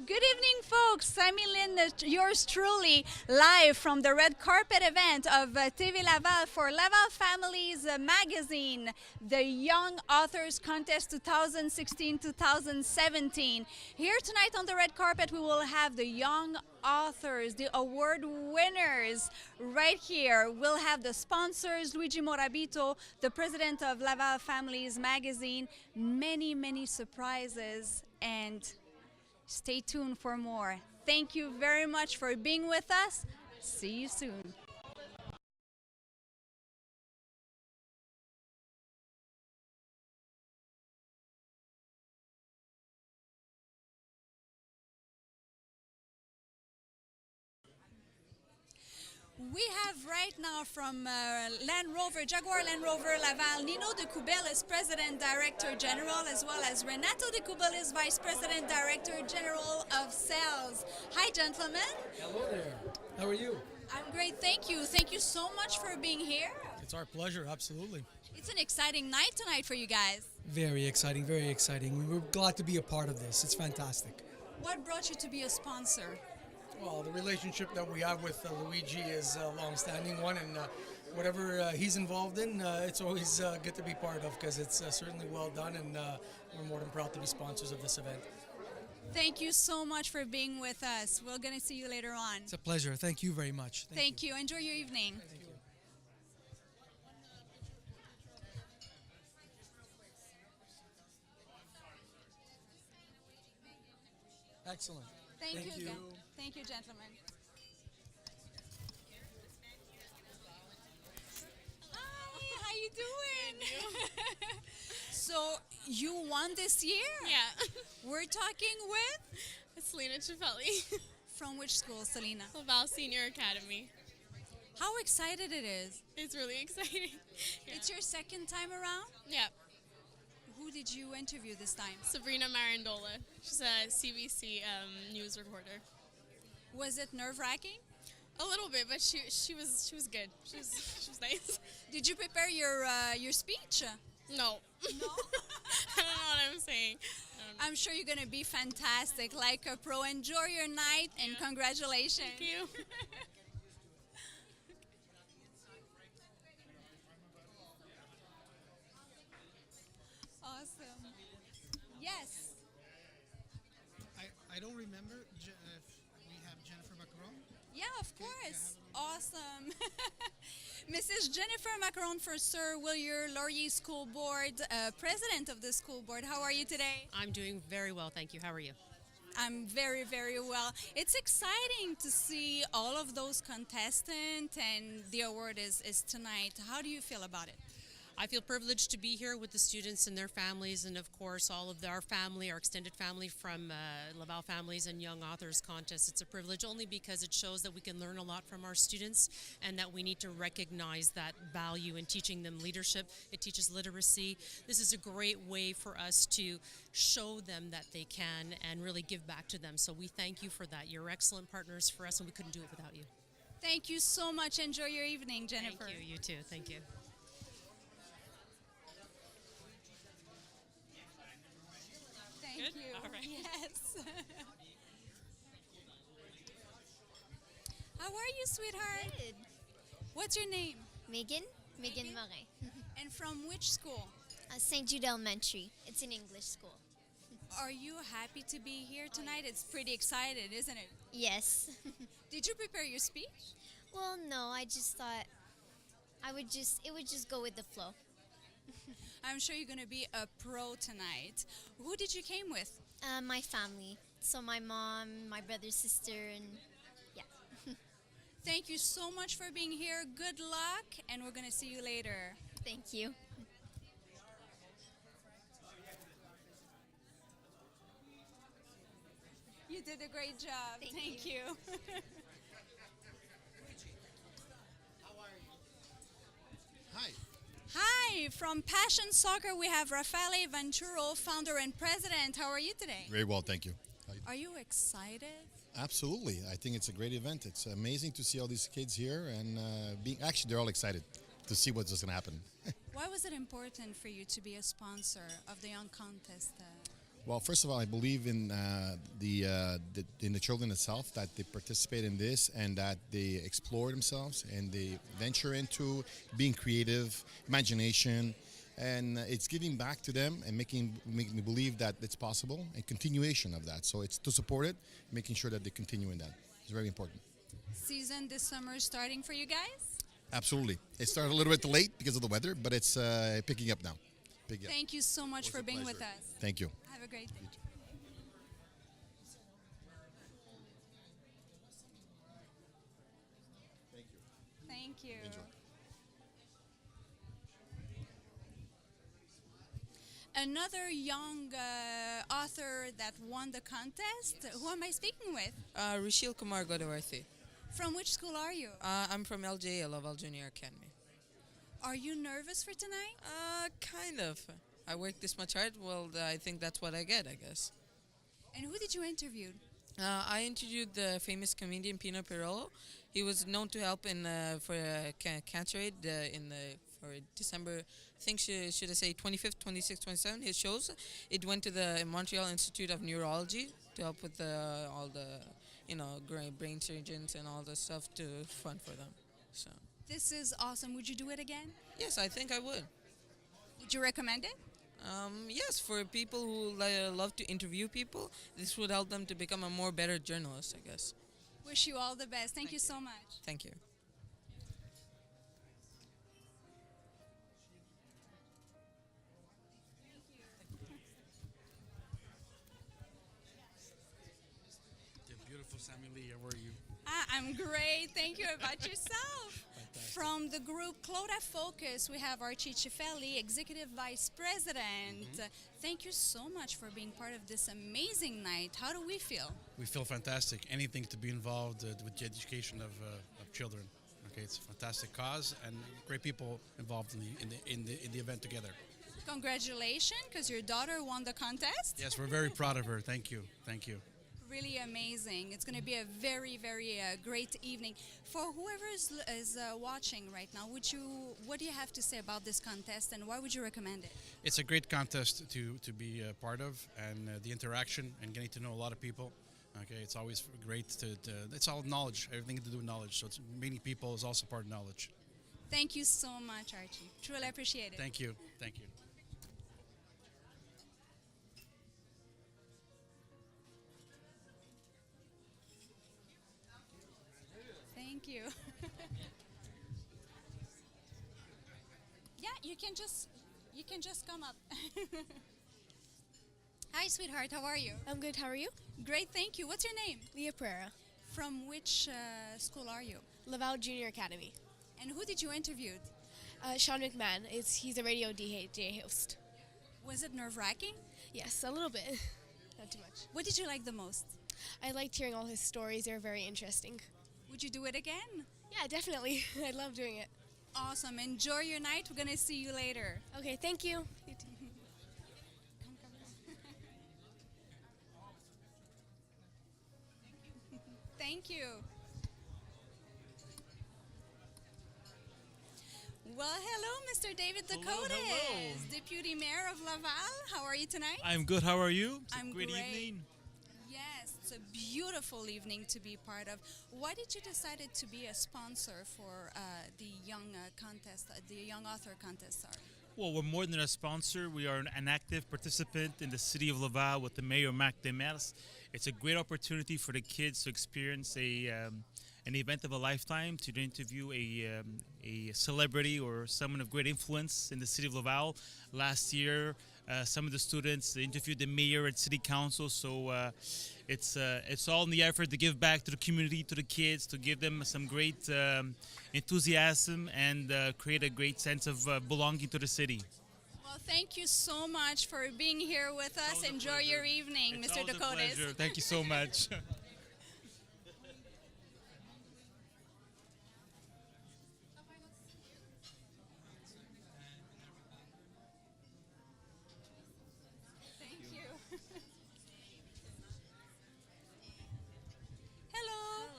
Good evening, folks. I'm Lynn, yours truly, live from the red carpet event of TV Laval for Laval Families Magazine, the Young Authors Contest 2016-2017. Here tonight on the red carpet, we will have the young authors, the award winners right here. We'll have the sponsors, Luigi Morabito, the president of Laval Families Magazine, many surprises, and stay tuned for more. Thank you very much for being with us. See you soon. We have right now from Land Rover, Jaguar Land Rover Laval, Nino de Coubelis, President Director General, as well as Renato de Coubelis, Vice President Director General of Sales. Hi, gentlemen. Hello there. How are you? I'm great, thank you. Thank you so much for being here. It's our pleasure, absolutely. It's an exciting night tonight for you guys. Very exciting, very exciting. We're glad to be a part of this. It's fantastic. What brought you to be a sponsor? Well, the relationship that we have with Luigi is a long-standing one, and whatever he's involved in, it's always good to be part of because it's certainly well done, and we're more than proud to be sponsors of this event. Thank you so much for being with us. We're going to see you later on. It's a pleasure. Thank you very much. Thank you. Enjoy your evening. Thank you. Excellent. Thank you again. Thank you, gentlemen. Hi, how you doing? So you won this year? Yeah. We're talking with? Selena Cifelli, From which school, Selena? Laval Senior Academy. How excited it is. It's really exciting. Yeah. It's your second time around? Yeah. Who did you interview this time? Sabrina Marandola. She's a CBC news reporter. Was it nerve-wracking? A little bit, but she was good. She was nice. Did you prepare your speech? No. No? I don't know what I'm saying. I'm sure you're going to be fantastic, like a pro. Enjoy your night and congratulations. Thank you. Awesome. Yes. I don't remember if we have Jennifer Macaron. Yeah, of course. Awesome. Mrs. Jennifer Macaron for Sir William Laurier School Board, president of the school board. How are you today? I'm doing very well, thank you. How are you? I'm very well. It's exciting to see all of those contestants, and the award is tonight. How do you feel about it? I feel privileged to be here with the students and their families, and of course all of our family, our extended family from Laval Families and Young Authors Contest. It's a privilege only because it shows that we can learn a lot from our students and that we need to recognize that value in teaching them leadership. It teaches literacy. This is a great way for us to show them that they can and really give back to them. So we thank you for that. You're excellent partners for us, and we couldn't do it without you. Thank you so much. Enjoy your evening, Jennifer. Thank you. You too. Thank you. Thank Good? you. All right. Yes. How are you, sweetheart? Good. What's your name? Megan Morin. And from which school? St. Jude Elementary. It's an English school. Are you happy to be here tonight? It's pretty excited, isn't it? Yes. Did you prepare your speech? Well, no, I just thought it would just go with the flow. I'm sure you're going to be a pro tonight. Who did you came with? My family. So my mom, my brother, sister, and yeah. Thank you so much for being here. Good luck, and we're going to see you later. Thank you. You did a great job. Thank you. Hi. Hi, from Passion Soccer, we have Raffaele Venturo, founder and president. How are you today? Very well, thank you. Are you excited? Absolutely. I think it's a great event. It's amazing to see all these kids here and they're all excited to see what's just going to happen. Why was it important for you to be a sponsor of the Young Contest? Well, first of all, I believe in in the children itself, that they participate in this and that they explore themselves and they venture into being creative, imagination, and it's giving back to them and making me believe that it's possible and continuation of that. So it's to support it, making sure that they continue in that. It's very important. Season this summer starting for you guys? Absolutely. It started a little bit late because of the weather, but it's picking up now. Picking up. Thank you so much for a being with pleasure. us. Thank you. Have a great day. Thank you. Enjoy. Another young author that won the contest. Who am I speaking with? Rishil Kumar Godawarthi. From which school are you? I'm from LJA, Laval Junior Academy. Are you nervous for tonight? Kind of. I worked this much hard. Well, I think that's what I get, I guess. And who did you interview? I interviewed the famous comedian Pino Pirolo. He was known to help in for cancer aid for December. I think should I say 25th, 26th, 27th. His shows. It went to the Montreal Institute of Neurology to help with all the brain surgeons and all the stuff to fund for them. So. This is awesome. Would you do it again? Yes, I think I would. Would you recommend it? Yes, for people who love to interview people, this would help them to become a more better journalist, I guess. Wish you all the best. Thank you so much. Thank you. Beautiful Sammy Lee, how are you? I'm great. Thank you. About yourself? From the group Cloda Focus, we have Archie Cifelli, Executive Vice President. Thank you so much for being part of this amazing night. How do we feel? We feel fantastic. Anything to be involved with the education of children. Okay, it's a fantastic cause and great people involved in the event together. Congratulations, because your daughter won the contest. Yes, we're very proud of her. Thank you. Thank you. Really amazing. It's going to be a very, very great evening. For whoever is watching right now, what do you have to say about this contest and why would you recommend it? It's a great contest to be a part of, and the interaction and getting to know a lot of people. Okay, it's always great it's all knowledge, everything to do with knowledge. So it's meeting people is also part of knowledge. Thank you so much, Archie. Truly appreciate it. Thank you. Thank you. Thank you. Yeah, you can just come up. Hi, sweetheart. How are you? I'm good. How are you? Great, thank you. What's your name? Leah Pereira, From which school are you? Laval Junior Academy. And who did you interview? Sean McMahon. He's a radio DJ host. Was it nerve-wracking? Yes, a little bit. Not too much. What did you like the most? I liked hearing all his stories. They were very interesting. Would you do it again? Yeah, definitely. I love doing it. Awesome. Enjoy your night. We're going to see you later. Okay, thank you. You too. Thank you. Well, hello, Mr. David Dakotas, hello. Deputy Mayor of Laval. How are you tonight? I'm good. How are you? It's I'm a great great. evening. Yes, it's a beautiful evening to be part of. Why did you decide to be a sponsor for the young contest, the young author contest? Sorry. Well, we're more than a sponsor. We are an active participant in the city of Laval with the Mayor Marc Demers. It's a great opportunity for the kids to experience an event of a lifetime, to interview a celebrity or someone of great influence in the city of Laval. Last year, some of the students interviewed the mayor and city council, so it's all in the effort to give back to the community, to the kids, to give them some great enthusiasm and create a great sense of belonging to the city. Well, thank you so much for being here with us. Enjoy your evening, It's Mr. always a Dakotas. pleasure. Thank you so much. Thank you. Hello.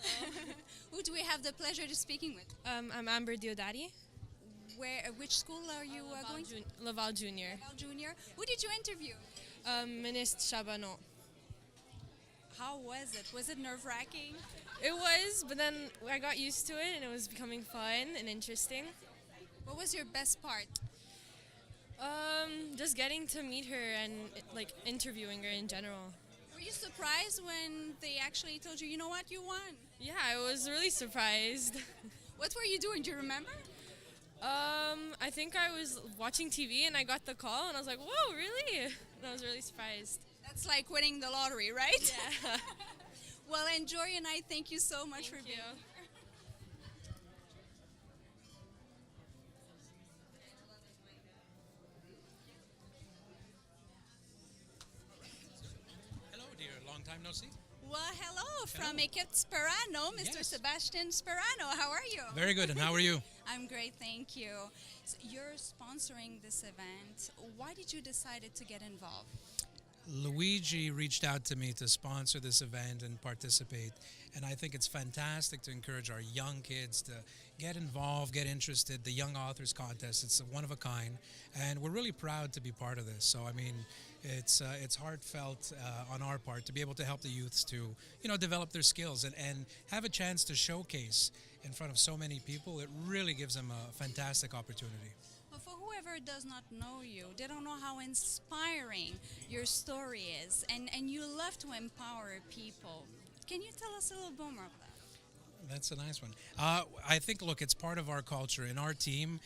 Who do we have the pleasure of speaking with? I'm Amber Diodati, Which school are you going to? Laval Junior. Laval Junior. Who did you interview? Ministre Charbonneau. How was it? Was it nerve-wracking? It was, but then I got used to it and it was becoming fun and interesting. What was your best part? Just getting to meet her and like interviewing her in general. Were you surprised when they actually told you, you know what, you won? Yeah, I was really surprised. What were you doing? Do you remember? I think I was watching TV and I got the call and I was like, whoa, really? And I was really surprised. That's like winning the lottery, right? Yeah. Well, enjoy your night. Thank you so much for being here. Hello, dear. Long time no see. Well, hello from Equipe Sperano, Mr. Yes. Sebastian Sperano. How are you? Very good. And how are you? I'm great, thank you. So you're sponsoring this event. Why did you decide to get involved? Luigi reached out to me to sponsor this event and participate. And I think it's fantastic to encourage our young kids to get involved, get interested. The Young Authors Contest, it's one of a kind. And we're really proud to be part of this. So, I mean, it's heartfelt on our part to be able to help the youths to, you know, develop their skills and have a chance to showcase in front of so many people. It really gives them a fantastic opportunity. Well, for whoever does not know you, they don't know how inspiring your story is. And you love to empower people. Can you tell us a little bit more of that? That's a nice one. I think, look, it's part of our culture. In our team,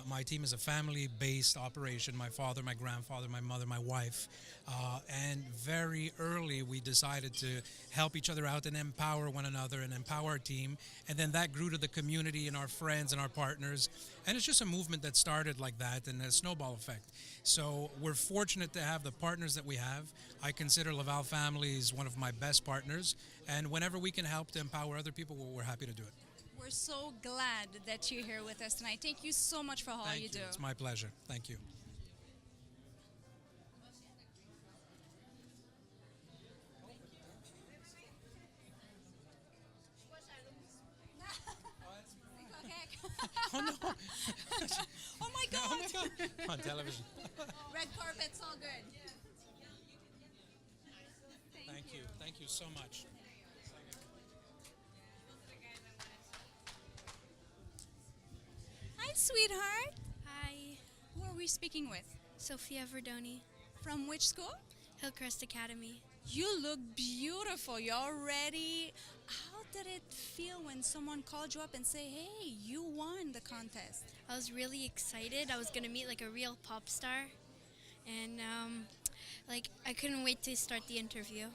my team is a family-based operation. My father, my grandfather, my mother, my wife. And very early, we decided to help each other out and empower one another and empower our team. And then that grew to the community and our friends and our partners. And it's just a movement that started like that and a snowball effect. So we're fortunate to have the partners that we have. I consider Laval Families one of my best partners. And whenever we can help to empower other people, we're happy to do it. We're so glad that you're here with us tonight. Thank you so much for all Thank you do. It's my pleasure. Thank you. Oh no! Oh my God! Oh my God! On television. Red carpet's all good. Thank you. Thank you so much. Hi, sweetheart. Hi, Who are we speaking with? Sophia Verdoni, From which school? Hillcrest Academy. You look beautiful. You're all ready. How did it feel when someone called you up and say, hey, you won the contest? I was really excited. I was gonna meet like a real pop star, and like I couldn't wait to start the interview.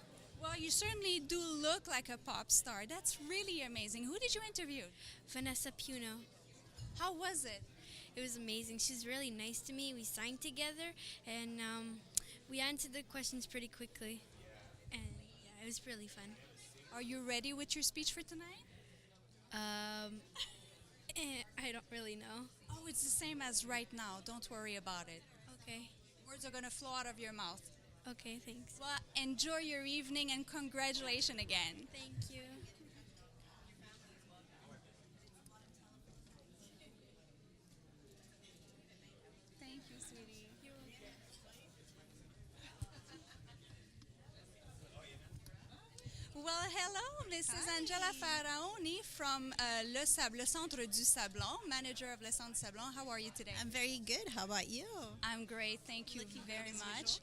Well, you certainly do look like a pop star. That's really amazing. Who did you interview? Vanessa Puno. How was it? It was amazing. She's really nice to me. We sang together, and we answered the questions pretty quickly, and yeah, it was really fun. Are you ready with your speech for tonight? I don't really know. Oh, it's the same as right now. Don't worry about it. Okay. Words are going to flow out of your mouth. Okay, thanks. Well, enjoy your evening and congratulations again. Thank you. Thank you, sweetie. Well, hello, this is Angela Faraoni from Le Centre du Sablon, manager of Le Centre du Sablon. How are you today? I'm very good. How about you? I'm great. Thank you very much.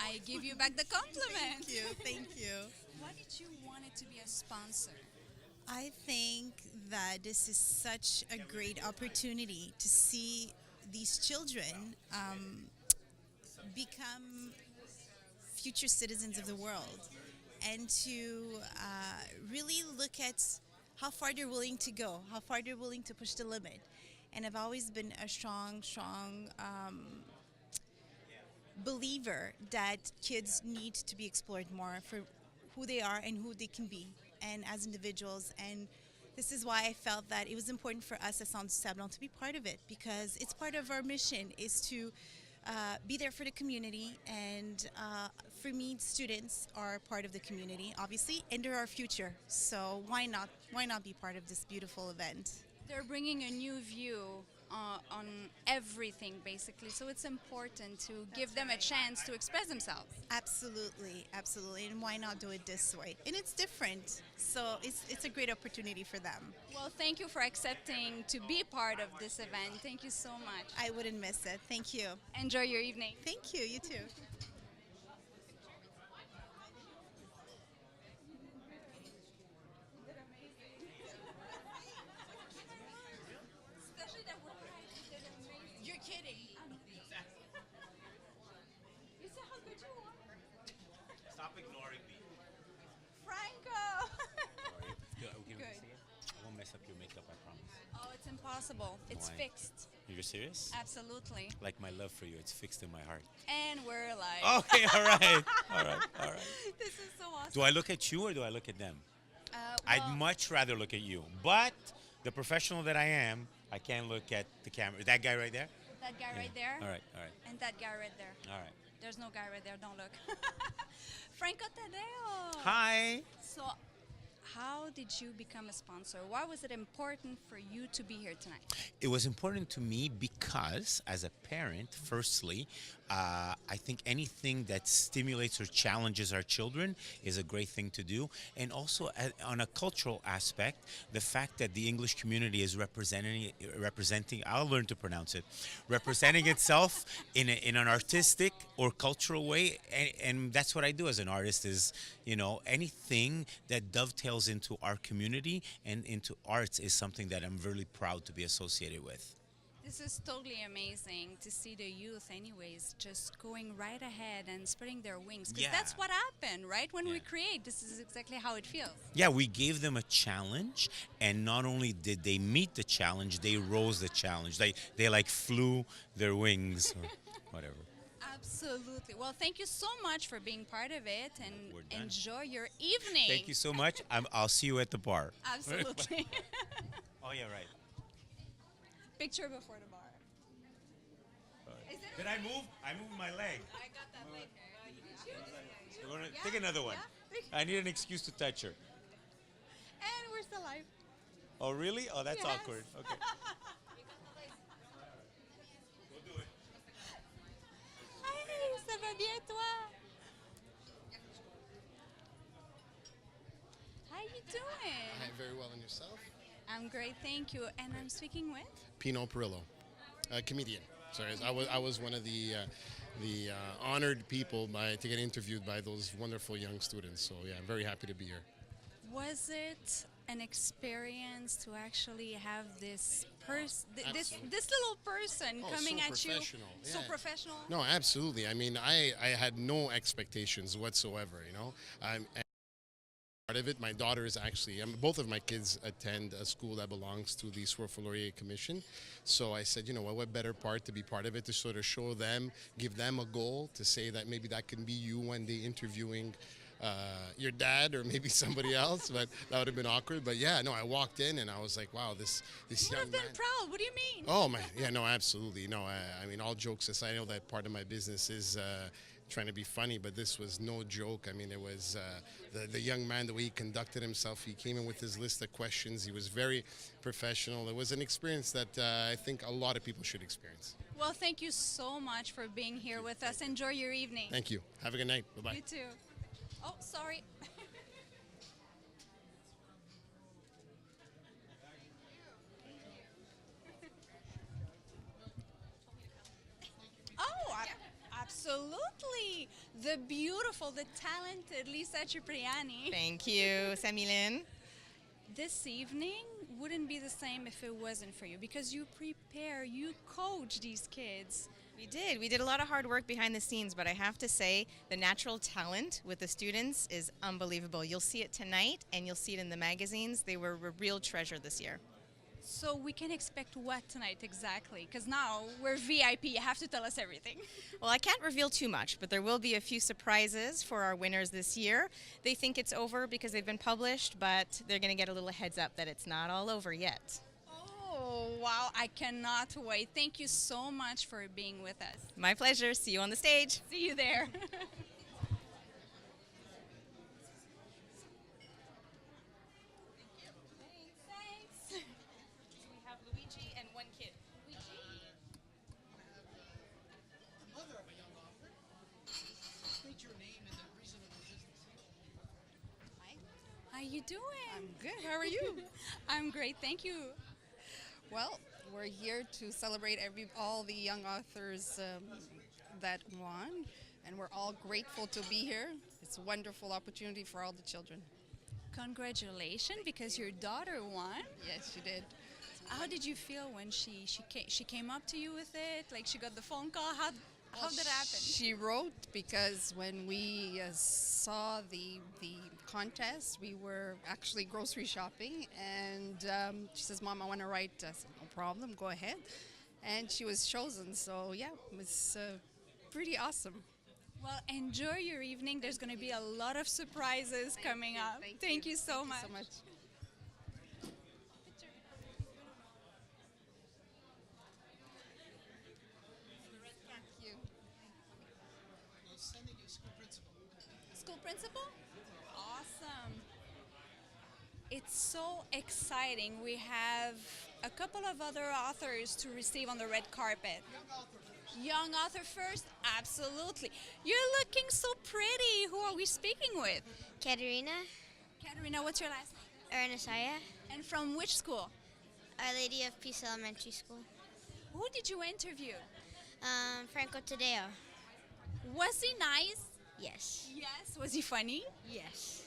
I give you back the compliment. Thank you. Thank you. Why did you want it to be a sponsor? I think that this is such a great opportunity to see these children become future citizens of the world, and to really look at how far they're willing to go, how far they're willing to push the limit. And I've always been a strong believer that kids need to be explored more for who they are and who they can be, and as individuals. And this is why I felt that it was important for us at Centre du Sablon to be part of it, because it's part of our mission is to be there for the community. And for me, students are part of the community, obviously, and they're our future. So why not be part of this beautiful event? They're bringing a new view on everything, basically. So it's important to give them a chance to express themselves. Absolutely, absolutely. And why not do it this way? And it's different. So it's a great opportunity for them. Well, thank you for accepting to be part of this event. Thank you so much. I wouldn't miss it. Thank you. Enjoy your evening. Thank you. You too. You're kidding. You see how good you are? Stop ignoring me. Franco! Good. Good. I won't mess up your makeup, I promise. Oh, it's impossible. It's Why? fixed. You're serious? Absolutely. Like my love for you, it's fixed in my heart. And we're live. Okay, all right. All right. This is so awesome. Do I look at you or do I look at them? I'd much rather look at you. But the professional that I am, I can't look at the camera. That guy right there? That guy right there. All right. And that guy right there. All right. There's no guy right there. Don't look. Franco Tadeo. Hi. So, how did you become a sponsor? Why was it important for you to be here tonight? It was important to me because, as a parent, firstly, I think anything that stimulates or challenges our children is a great thing to do. And also, on a cultural aspect, the fact that the English community is representing, I'll learn to pronounce it, representing itself in an artistic or cultural way. And that's what I do as an artist is, anything that dovetails into our community and into arts is something that I'm really proud to be associated with. This is totally amazing to see the youth anyways just going right ahead and spreading their wings, because that's what happened, right? When we create, this is exactly how it feels. Yeah, we gave them a challenge, and not only did they meet the challenge, they rose the challenge. They like flew their wings or whatever. Absolutely. Well, thank you so much for being part of it, and enjoy your evening. Thank you so much. I'll see you at the bar. Absolutely. Oh, yeah, right. Picture before the bar. Did I move? I moved my leg. I got that leg. Take another one. I need an excuse to touch her. And we're still live. Oh, really? Oh, that's Yes. awkward. Okay. We'll do it. Hey, ça va bien toi? How you doing? Hi, very well, and yourself? I'm great, thank you. And I'm speaking with? Pino Perillo, a comedian. Sorry, I was one of the honored people to get interviewed by those wonderful young students. So yeah, I'm very happy to be here. Was it an experience to actually have this this little person coming so at you? professional. So Yeah. professional? No, absolutely. I mean, I had no expectations whatsoever. And part of it, my daughter is actually, both of my kids attend a school that belongs to the Swirl Laurier Commission. So I said, what better part to be part of it, to sort of show them, give them a goal, to say that maybe that can be you one day interviewing your dad or maybe somebody else, but that would have been awkward. But yeah, no, I walked in and I was like, wow, this young man. Proud. What do you mean? Oh man, yeah, no, absolutely. No, I mean, all jokes aside, I know that part of my business is trying to be funny, but this was no joke. I mean, it was the young man, the way he conducted himself. He came in with his list of questions. He was very professional. It was an experience that I think a lot of people should experience. Well, thank you so much for being here with us. Enjoy your evening. Thank you. Have a good night. Bye-bye. You too. Oh, sorry. Absolutely. The beautiful, the talented Lisa Cipriani. Thank you, Samilyn. This evening wouldn't be the same if it wasn't for you, because you prepare, you coach these kids. We did. We did a lot of hard work behind the scenes, but I have to say the natural talent with the students is unbelievable. You'll see it tonight, and you'll see it in the magazines. They were a real treasure this year. So we can expect what tonight exactly? Because now we're VIP. You have to tell us everything. Well, I can't reveal too much, but there will be a few surprises for our winners this year. They think it's over because they've been published, but they're going to get a little heads up that it's not all over yet. Oh, wow. I cannot wait. Thank you so much for being with us. My pleasure. See you on the stage. See you there. We have Luigi and one kid. Luigi. you doing? I'm good. How are you? I'm great, thank you. Well, we're here to celebrate all the young authors that won, and we're all grateful to be here. It's a wonderful opportunity for all the children. Congratulations, because your daughter won. Yes, she did. How did you feel when she came up to you with it? Like she got the phone call? How did it happen? She wrote because when we saw the contest, we were actually grocery shopping, and she says, "Mom, I want to write." I said, "No problem, go ahead." And she was chosen, so yeah, it was pretty awesome. Well, enjoy your evening. There's going to be a lot of surprises coming up. Thank you so much. So much. Sending you school principal. School principal? Awesome. It's so exciting. We have a couple of other authors to receive on the red carpet. Young author first? Absolutely. You're looking so pretty. Who are we speaking with? Katerina. Katerina, what's your last name? Ernesaya. And from which school? Our Lady of Peace Elementary School. Who did you interview? Franco Tadeo. Was he nice? Yes. Yes. Was he funny? Yes.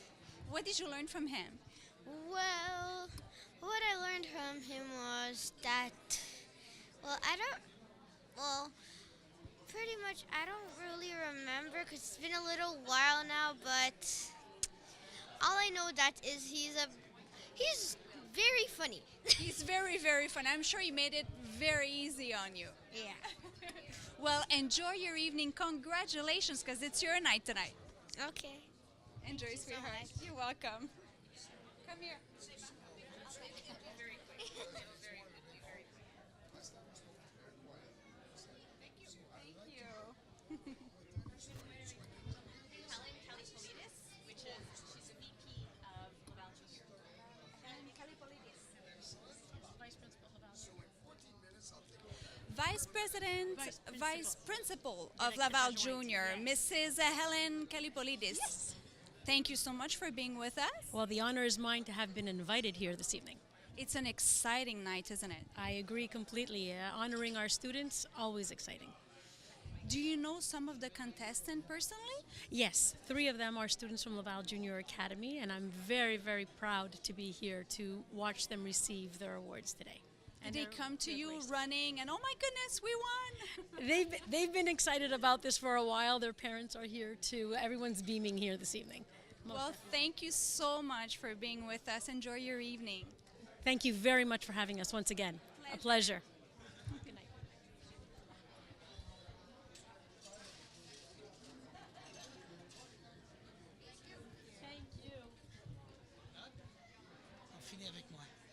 What did you learn from him? Well, what I learned from him was that, pretty much I don't really remember because it's been a little while now, but all I know that is he's very funny. He's very, very fun. I'm sure he made it very easy on you. Yeah. Well, enjoy your evening. Congratulations, because it's your night tonight. Okay. Enjoy, Thank you so sweetheart. much. You're welcome. Come here. Vice Principal of Laval Junior, Mrs. Helen Kalipolidis. Yes. Thank you so much for being with us. Well, the honor is mine to have been invited here this evening. It's an exciting night, isn't it? I agree completely. Honoring our students, always exciting. Do you know some of the contestants personally? Yes, 3 of them are students from Laval Junior Academy, and I'm very, very proud to be here to watch them receive their awards today. Did they come to you running and, oh my goodness, we won? They've been excited about this for a while. Their parents are here too. Everyone's beaming here this evening. Well, thank you so much for being with us. Enjoy your evening. Thank you very much for having us once again. A pleasure. Good night.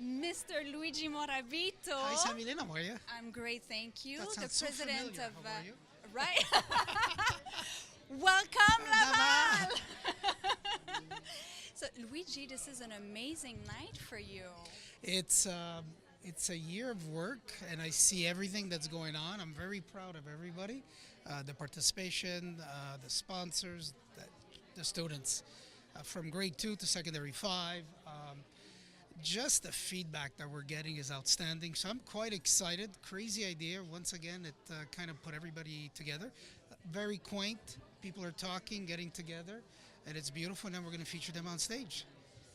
Mr. Luigi Morabito. Hi, Samilena, how are you? I'm great, thank you. That sounds the president so of how are you? right. Welcome, Laval. So, Luigi, this is an amazing night for you. It's a year of work, and I see everything that's going on. I'm very proud of everybody, the participation, the sponsors, the students, from grade 2 to secondary 5. Just the feedback that we're getting is outstanding. So I'm quite excited. Crazy idea. Once again, it kind of put everybody together. Very quaint. People are talking, getting together, and it's beautiful. And then we're going to feature them on stage.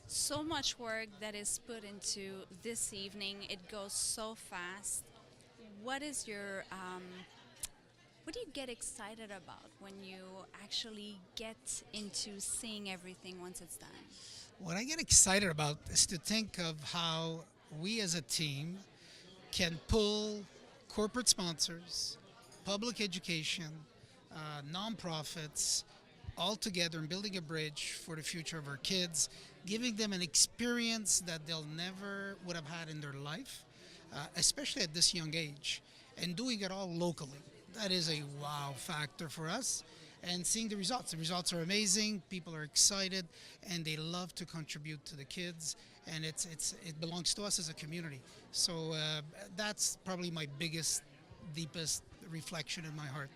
So much work that is put into this evening. It goes so fast. What is your what do you get excited about when you actually get into seeing everything once it's done? What I get excited about is to think of how we as a team can pull corporate sponsors, public education, nonprofits, all together and building a bridge for the future of our kids, giving them an experience that they'll never would have had in their life, especially at this young age, and doing it all locally. That is a wow factor for us. And seeing the results. The results are amazing. People are excited, and they love to contribute to the kids. And it belongs to us as a community. So that's probably my biggest, deepest reflection in my heart.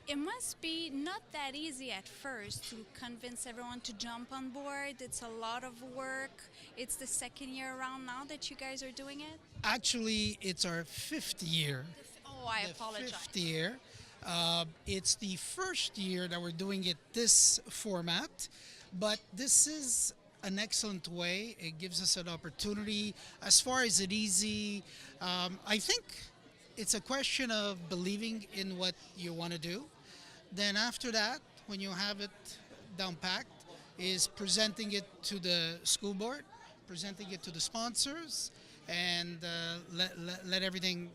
It must be not that easy at first to convince everyone to jump on board. It's a lot of work. It's the second year around now that you guys are doing it. Actually, it's our fifth year. Oh, I apologize. Fifth year. It's the first year that we're doing it this format, but this is an excellent way. It gives us an opportunity. As far as it easy, I think it's a question of believing in what you want to do. Then after that, when you have it down packed, is presenting it to the school board, presenting it to the sponsors, and let everything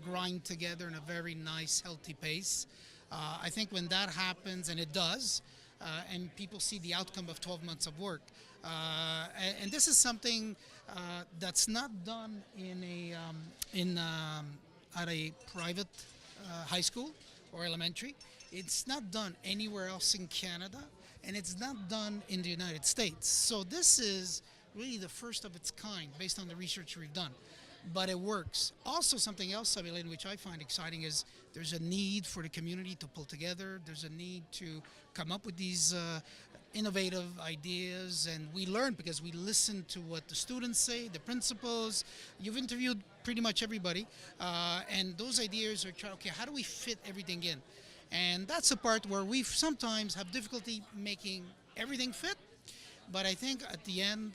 grind together in a very nice, healthy pace. I think when that happens, and it does, and people see the outcome of 12 months of work, and this is something that's not done at a private high school or elementary. It's not done anywhere else in Canada, and it's not done in the United States. So this is really the first of its kind based on the research we've done. But it works. Also, something else, Sabine, which I find exciting, is there's a need for the community to pull together. There's a need to come up with these innovative ideas, and we learn because we listen to what the students say, the principals. You've interviewed pretty much everybody, and those ideas are, okay, how do we fit everything in? And that's the part where we sometimes have difficulty making everything fit, but I think at the end,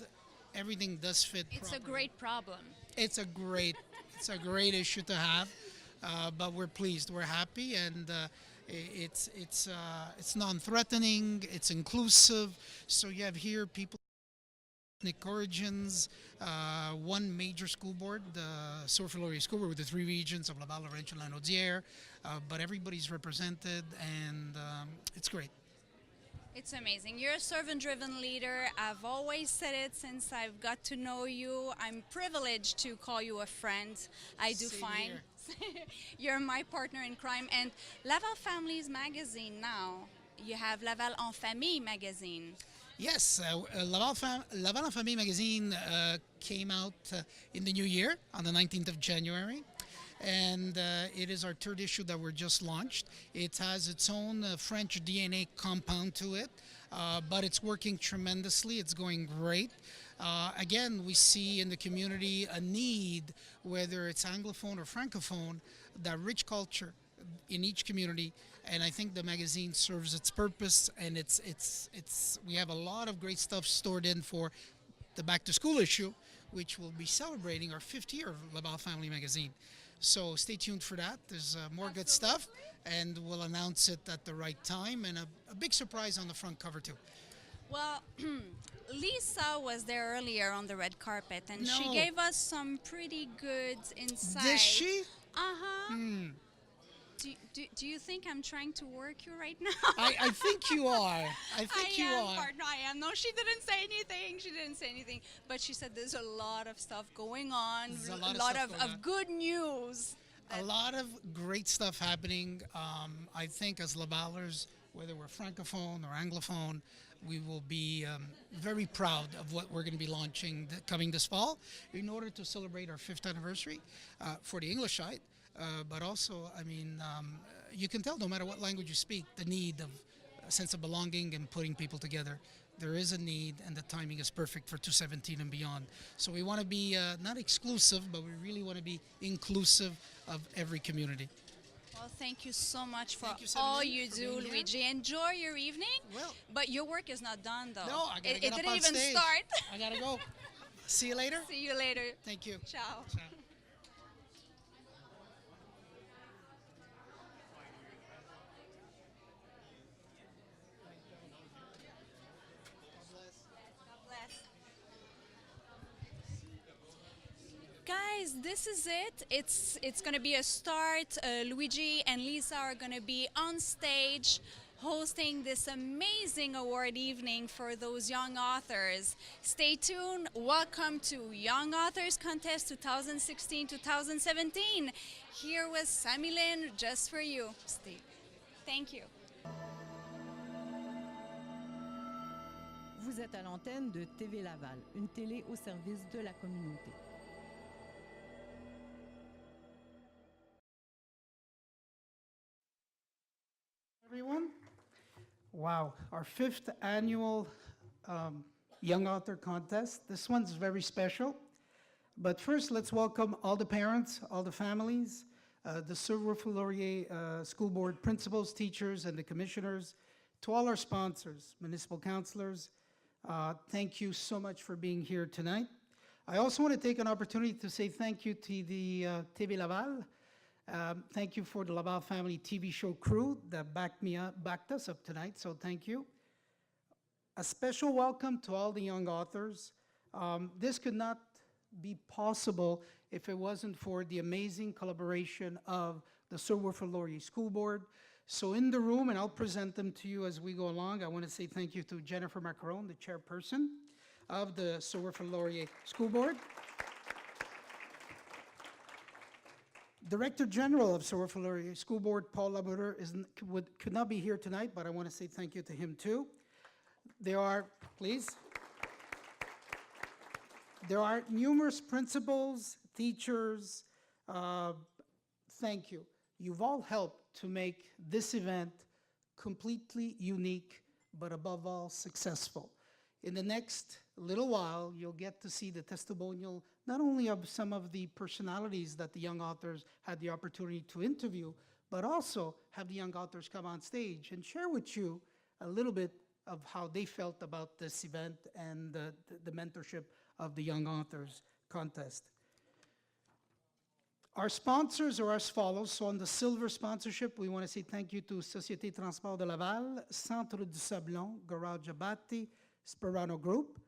everything does fit It's properly. a great problem. It's a great issue to have, but we're pleased, we're happy, and it's non-threatening, it's inclusive. So you have here people ethnic origins, one major school board, the Source-Laurier School Board with the three regions of Laval, Laurentian, and Lanaudière, but everybody's represented, and it's great. It's amazing. You're a servant-driven leader. I've always said it since I've got to know you. I'm privileged to call you a friend. I do Same find here. you're my partner in crime. And Laval Families magazine now, you have Laval en Famille magazine. Yes, Laval en Famille magazine came out in the new year on the 19th of January. And it is our third issue that we're just launched. It has its own French DNA compound to it, but it's working tremendously. It's going great. Again, we see in the community a need, whether it's Anglophone or Francophone, that rich culture in each community. And I think the magazine serves its purpose, and we have a lot of great stuff stored in for the Back to School issue, which will be celebrating our 5th year of Laval Family magazine. So stay tuned for that. There's more good stuff, and we'll announce it at the right time, and a big surprise on the front cover too. Well, Lisa was there earlier on the red carpet, and she No. gave us some pretty good insight. Did she? Uh-huh. Do you think I'm trying to work you right now? I think you are. I think you am, are. partner, I am. No, she didn't say anything. She didn't say anything. But she said there's a lot of stuff going on. There's a lot lot of stuff going on. of good news. A lot of great stuff happening. I think as Lavalers, whether we're Francophone or Anglophone, we will be very proud of what we're going to be launching coming this fall in order to celebrate our 5th anniversary for the English side. But also, I mean, you can tell no matter what language you speak, the need of a sense of belonging and putting people together. There is a need, and the timing is perfect for 2017 and beyond. So we want to be not exclusive, but we really want to be inclusive of every community. Well, thank you so much for Thank you, all Sabine, you for do, being here. Luigi. Enjoy your evening. Well, but your work is not done, though. no, I gotta it get up didn't on even stage. start. I gotta go. See you later. See you later. Thank you. Ciao. Ciao. Guys, this is it. It's gonna be a start. Luigi and Lisa are gonna be on stage hosting this amazing award evening for those young authors. Stay tuned. Welcome to Young Authors Contest 2016-2017. Here with Sammy Lynn, just for you. Thank you. Vous êtes à l'antenne de TV Laval, une télé au service de la communauté. Everyone, wow, our 5th annual Young Author Contest. This one's very special. But first, let's welcome all the parents, all the families, the Sir Wilfrid Laurier School Board principals, teachers, and the commissioners, to all our sponsors, municipal councilors. Thank you so much for being here tonight. I also want to take an opportunity to say thank you to the TV Laval. Thank you for the Laval Family TV show crew that backed us up tonight, so thank you. A special welcome to all the young authors. This could not be possible if it wasn't for the amazing collaboration of the Sir Wilfrid Laurier School Board. So in the room, and I'll present them to you as we go along, I want to say thank you to Jennifer Macaron, the chairperson of the Sir Wilfrid Laurier School Board. Director General of Sir Wilfrid Laurier School Board, Paul Lamoureux, could not be here tonight, but I want to say thank you to him too. There are numerous principals, teachers. Thank you. You've all helped to make this event completely unique, but above all, successful. In the next little while, you'll get to see the testimonial, not only of some of the personalities that the young authors had the opportunity to interview, but also have the young authors come on stage and share with you a little bit of how they felt about this event and the mentorship of the Young Authors Contest. Our sponsors are as follows. So on the silver sponsorship, we want to say thank you to Société Transport de Laval, Centre du Sablon, Garage Abati, Sperano Group.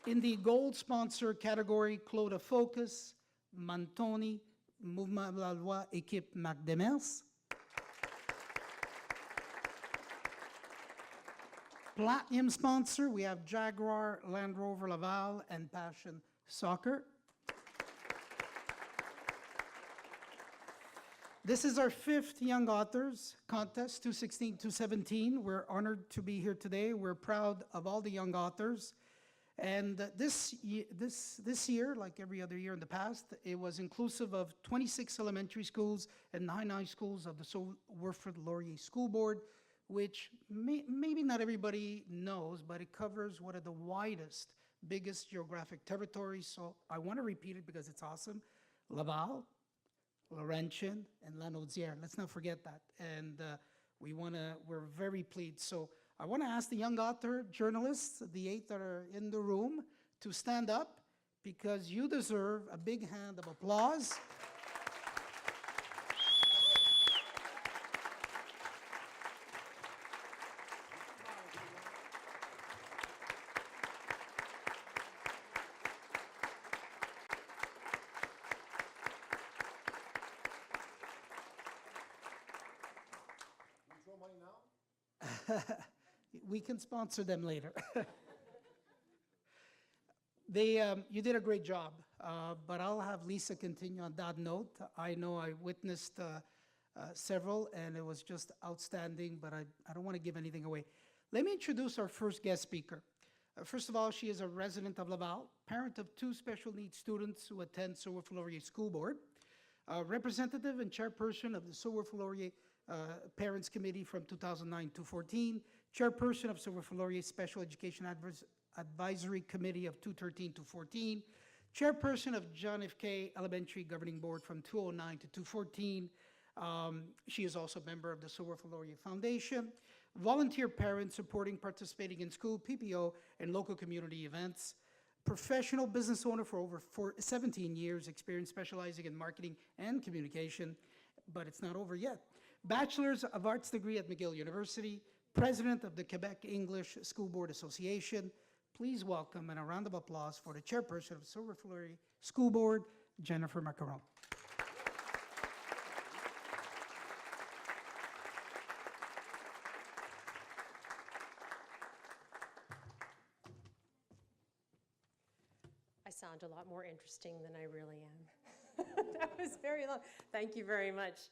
In the gold sponsor category, Claude Focus, Mantoni, Mouvement de la Loi, Équipe Marc Demers. Platinum sponsor, we have Jaguar, Land Rover Laval, and Passion Soccer. This is our 5th Young Authors Contest, 2016-2017. We're honored to be here today. We're proud of all the young authors. And this year, like every other year in the past, it was inclusive of 26 elementary schools and 9 high schools of the Sir Wilfrid Laurier School Board, which maybe not everybody knows, but it covers one of the widest, biggest geographic territories. So I want to repeat it because it's awesome. Laval, Laurentian, and Lanaudière. Let's not forget that. And we're very pleased. So I want to ask the young author journalists, the 8 that are in the room, to stand up because you deserve a big hand of applause. We can sponsor them later. You did a great job, but I'll have Lisa continue on that note. I know I witnessed several, and it was just outstanding, but I don't want to give anything away. Let me introduce our first guest speaker. First of all, she is a resident of Laval, parent of 2 special needs students who attend Sir Wilfrid Laurier School Board, representative and chairperson of the Sir Wilfrid Laurier Parents Committee from 2009 to 14, chairperson of Sir Wilfrid Laurier Special Education Advisory Committee of 2013 to 14, chairperson of John F. K. Elementary Governing Board from 2009 to 2014. She is also a member of the Sir Wilfrid Laurier Foundation, volunteer parent supporting participating in school, PPO, and local community events, professional business owner for over 17 years, experience specializing in marketing and communication, but it's not over yet. Bachelor's of Arts degree at McGill University, president of the Quebec English School Board Association. Please welcome and a round of applause for the chairperson of Sir Wilfrid Laurier School Board, Jennifer Macaron. I sound a lot more interesting than I really am. That was very long. Thank you very much.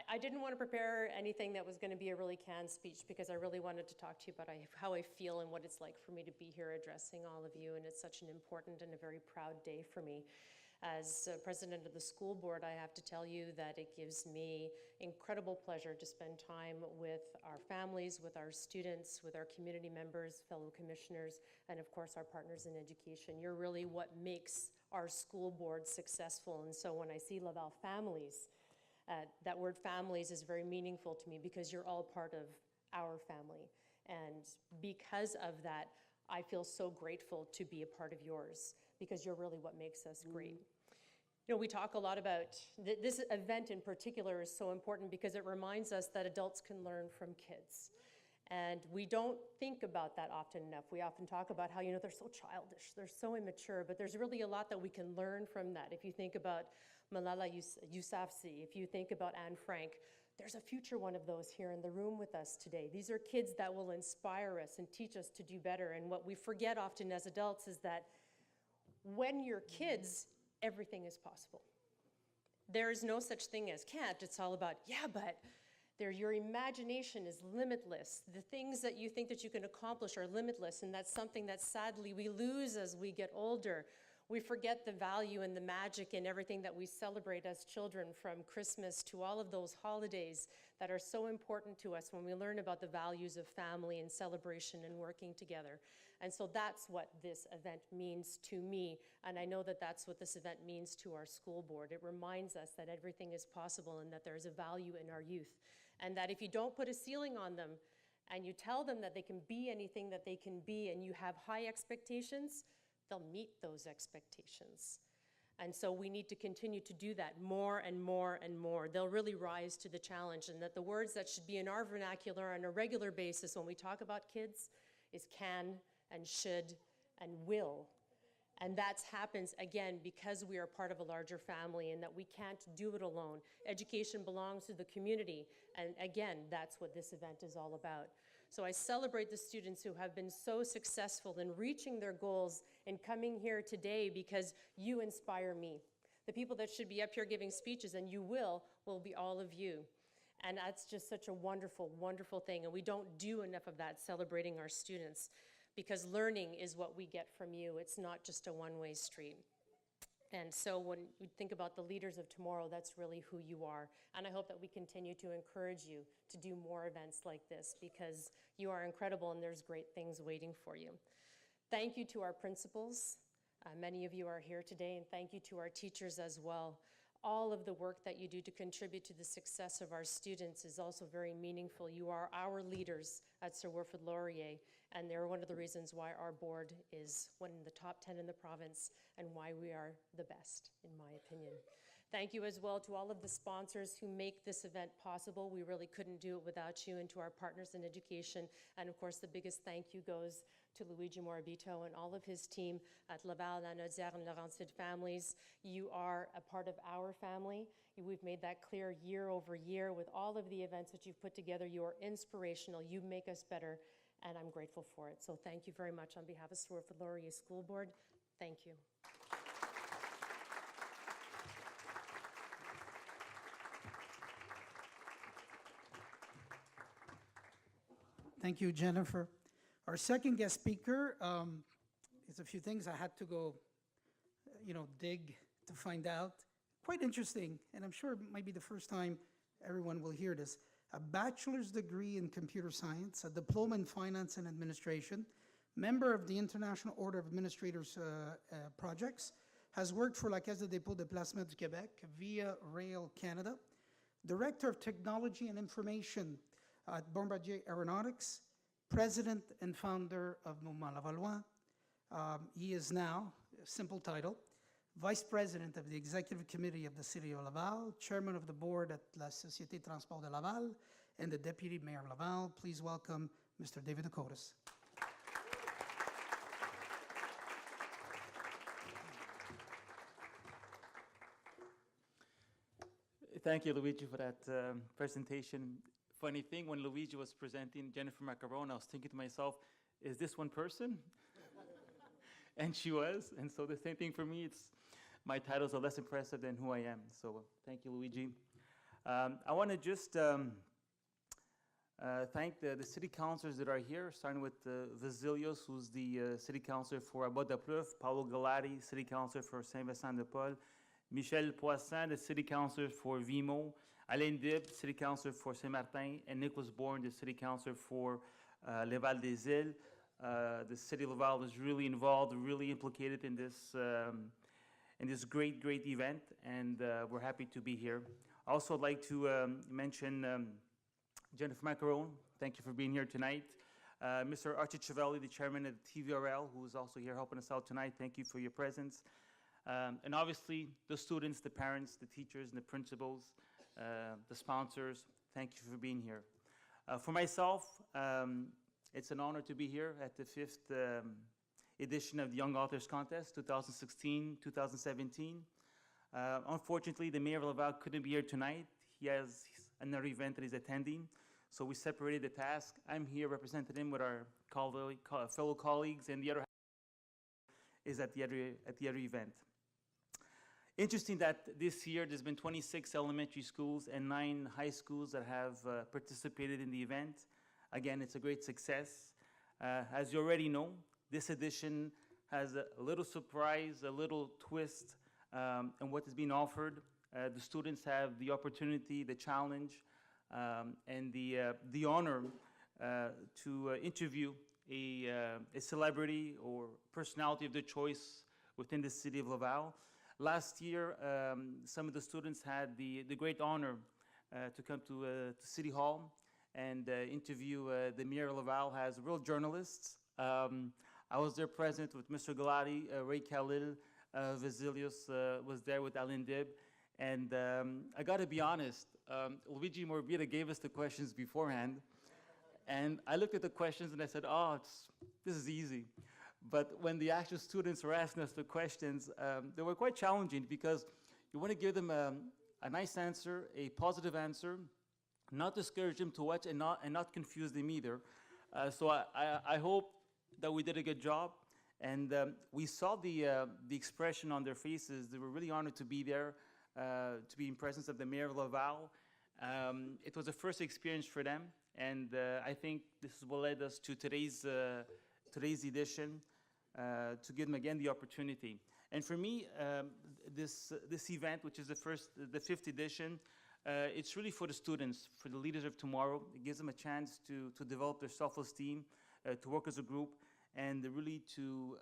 I didn't want to prepare anything that was going to be a really canned speech because I really wanted to talk to you about how I feel and what it's like for me to be here addressing all of you, and it's such an important and a very proud day for me. As president of the school board, I have to tell you that it gives me incredible pleasure to spend time with our families, with our students, with our community members, fellow commissioners, and of course our partners in education. You're really what makes our school board successful. And so when I see Laval families, that word families is very meaningful to me because you're all part of our family. And because of that, I feel so grateful to be a part of yours because you're really what makes us great. You know, we talk a lot about, this event in particular is so important because it reminds us that adults can learn from kids. And we don't think about that often enough. We often talk about how, you know, they're so childish, they're so immature, but there's really a lot that we can learn from that. If you think about Malala Yousafzai, if you think about Anne Frank, there's a future one of those here in the room with us today. These are kids that will inspire us and teach us to do better. And what we forget often as adults is that when you're kids, everything is possible. There is no such thing as can't. It's all about, yeah, but your imagination is limitless. The things that you think that you can accomplish are limitless, and that's something that sadly we lose as we get older. We forget the value and the magic in everything that we celebrate as children, from Christmas to all of those holidays that are so important to us when we learn about the values of family and celebration and working together. And so that's what this event means to me, and I know that that's what this event means to our school board. It reminds us that everything is possible and that there's a value in our youth, and that if you don't put a ceiling on them and you tell them that they can be anything that they can be and you have high expectations, they'll meet those expectations. And so we need to continue to do that more and more and more. They'll really rise to the challenge, and that the words that should be in our vernacular on a regular basis when we talk about kids is can and should and will. And that happens, again, because we are part of a larger family and that we can't do it alone. Education belongs to the community, and again, that's what this event is all about. So I celebrate the students who have been so successful in reaching their goals and coming here today because you inspire me. The people that should be up here giving speeches, and you will be all of you. And that's just such a wonderful, wonderful thing. And we don't do enough of that, celebrating our students, because learning is what we get from you. It's not just a one-way street. And so when we think about the leaders of tomorrow, that's really who you are. And I hope that we continue to encourage you to do more events like this, because you are incredible and there's great things waiting for you. Thank you to our principals. Many of you are here today, and thank you to our teachers as well. All of the work that you do to contribute to the success of our students is also very meaningful. You are our leaders at Sir Wilfrid Laurier, and they're one of the reasons why our board is one in the top 10 in the province and why we are the best, in my opinion. Thank you as well to all of the sponsors who make this event possible. We really couldn't do it without you, and to our partners in education. And of course, the biggest thank you goes to Luigi Morabito and all of his team at Laval, La Naudière, and Laurentide families. You are a part of our family. We've made that clear year over year with all of the events that you've put together. You are inspirational. You make us better, and I'm grateful for it. So thank you very much on behalf of Sir Wilfrid Laurier School Board. Thank you. Thank you, Jennifer. Our second guest speaker is a few things I had to go, dig to find out. Quite interesting, and I'm sure it might be the first time everyone will hear this. A bachelor's degree in computer science, a diploma in finance and administration, member of the International Order of Administrators Projects, has worked for La Caisse de dépôt de placement du Québec, Via Rail Canada, Director of Technology and Information at Bombardier Aeronautics, President and founder of Mouvement Lavallois. He is now, simple title, Vice President of the Executive Committee of the City of Laval, Chairman of the Board at La Société Transport de Laval, and the Deputy Mayor of Laval. Please welcome Mr. David Okotis. Thank you, Luigi, for that presentation. Funny thing, when Luigi was presenting Jennifer Macaron, I was thinking to myself, is this one person? And she was, and so the same thing for me. My titles are less impressive than who I am, so thank you, Luigi. I want to just Thank the city councilors that are here, starting with Vasilios, who's the city councilor for Abba-de-Plouffe, Paolo Galati, city councilor for Saint-Vincent-de-Paul, Michel Poisson, the city councilor for Vimo, Alain Dib, city councilor for Saint-Martin, and Nicholas Bourne, the city councilor for Les Val-des-Îles. The city of Laval was really involved, really implicated in this great event, and we're happy to be here. Also, I'd like to mention Jennifer Macaron. Thank you for being here tonight. Mr. Archie Ciavelli, the chairman of the TVRL, who is also here helping us out tonight. Thank you for your presence. And obviously, the students, the parents, the teachers, and the principals, the sponsors, thank you for being here. For myself, it's an honor to be here at the 5th edition of the Young Authors Contest, 2016-2017. Unfortunately, the mayor of Laval couldn't be here tonight. He has another event that he's attending, so we separated the task. I'm here representing him with our fellow colleagues, and the other is at the other event. Interesting that this year there's been 26 elementary schools and 9 high schools that have participated in the event. Again, it's a great success. As you already know, this edition has a little surprise, a little twist in what is being offered. The students have the opportunity, the challenge, and the honor to interview a celebrity or personality of their choice within the city of Laval. Last year, some of the students had the great honor to come to City Hall and interview the mayor of Laval as real journalists. I was there present with Mr. Galati, Ray Khalil, Vasilios was there with Alain Dib. And I got to be honest, Luigi Morbida gave us the questions beforehand. And I looked at the questions and I said, oh, this is easy. But when the actual students were asking us the questions, they were quite challenging because you want to give them a nice answer, a positive answer, not discourage them too much and not confuse them either. So I hope that we did a good job. And we saw the expression on their faces. They were really honored to be there, to be in presence of the mayor of Laval. It was a first experience for them. And I think this is what led us to today's edition, to give them again the opportunity. And for me, this event, which is the 5th edition, it's really for the students, for the leaders of tomorrow. It gives them a chance to develop their self-esteem, to work as a group, and really to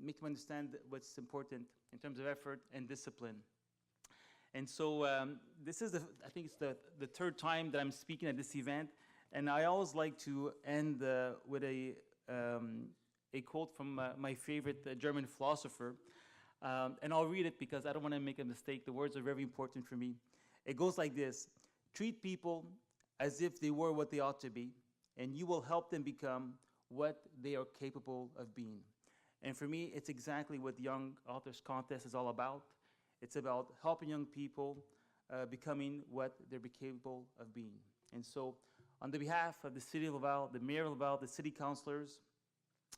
make them understand what's important in terms of effort and discipline. And so this is, I think it's the 3rd time that I'm speaking at this event, and I always like to end with a quote from my favorite German philosopher, and I'll read it because I don't want to make a mistake. The words are very important for me. It goes like this: treat people as if they were what they ought to be, and you will help them become what they are capable of being. And for me, it's exactly what the Young Authors Contest is all about. It's about helping young people becoming what they're capable of being. And so, on the behalf of the City of Laval, the Mayor of Laval, the City Councilors,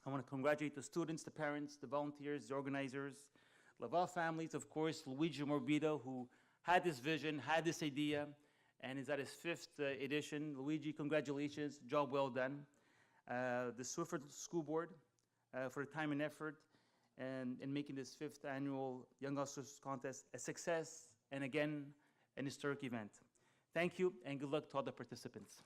I want to congratulate the students, the parents, the volunteers, the organizers, Laval families, of course, Luigi Morbida, who had this vision, had this idea, and is at his 5th edition. Luigi, congratulations, job well done. The Swifford School Board for the time and effort in making this 5th annual Young Authors Contest a success, and again, an historic event. Thank you, and good luck to all the participants.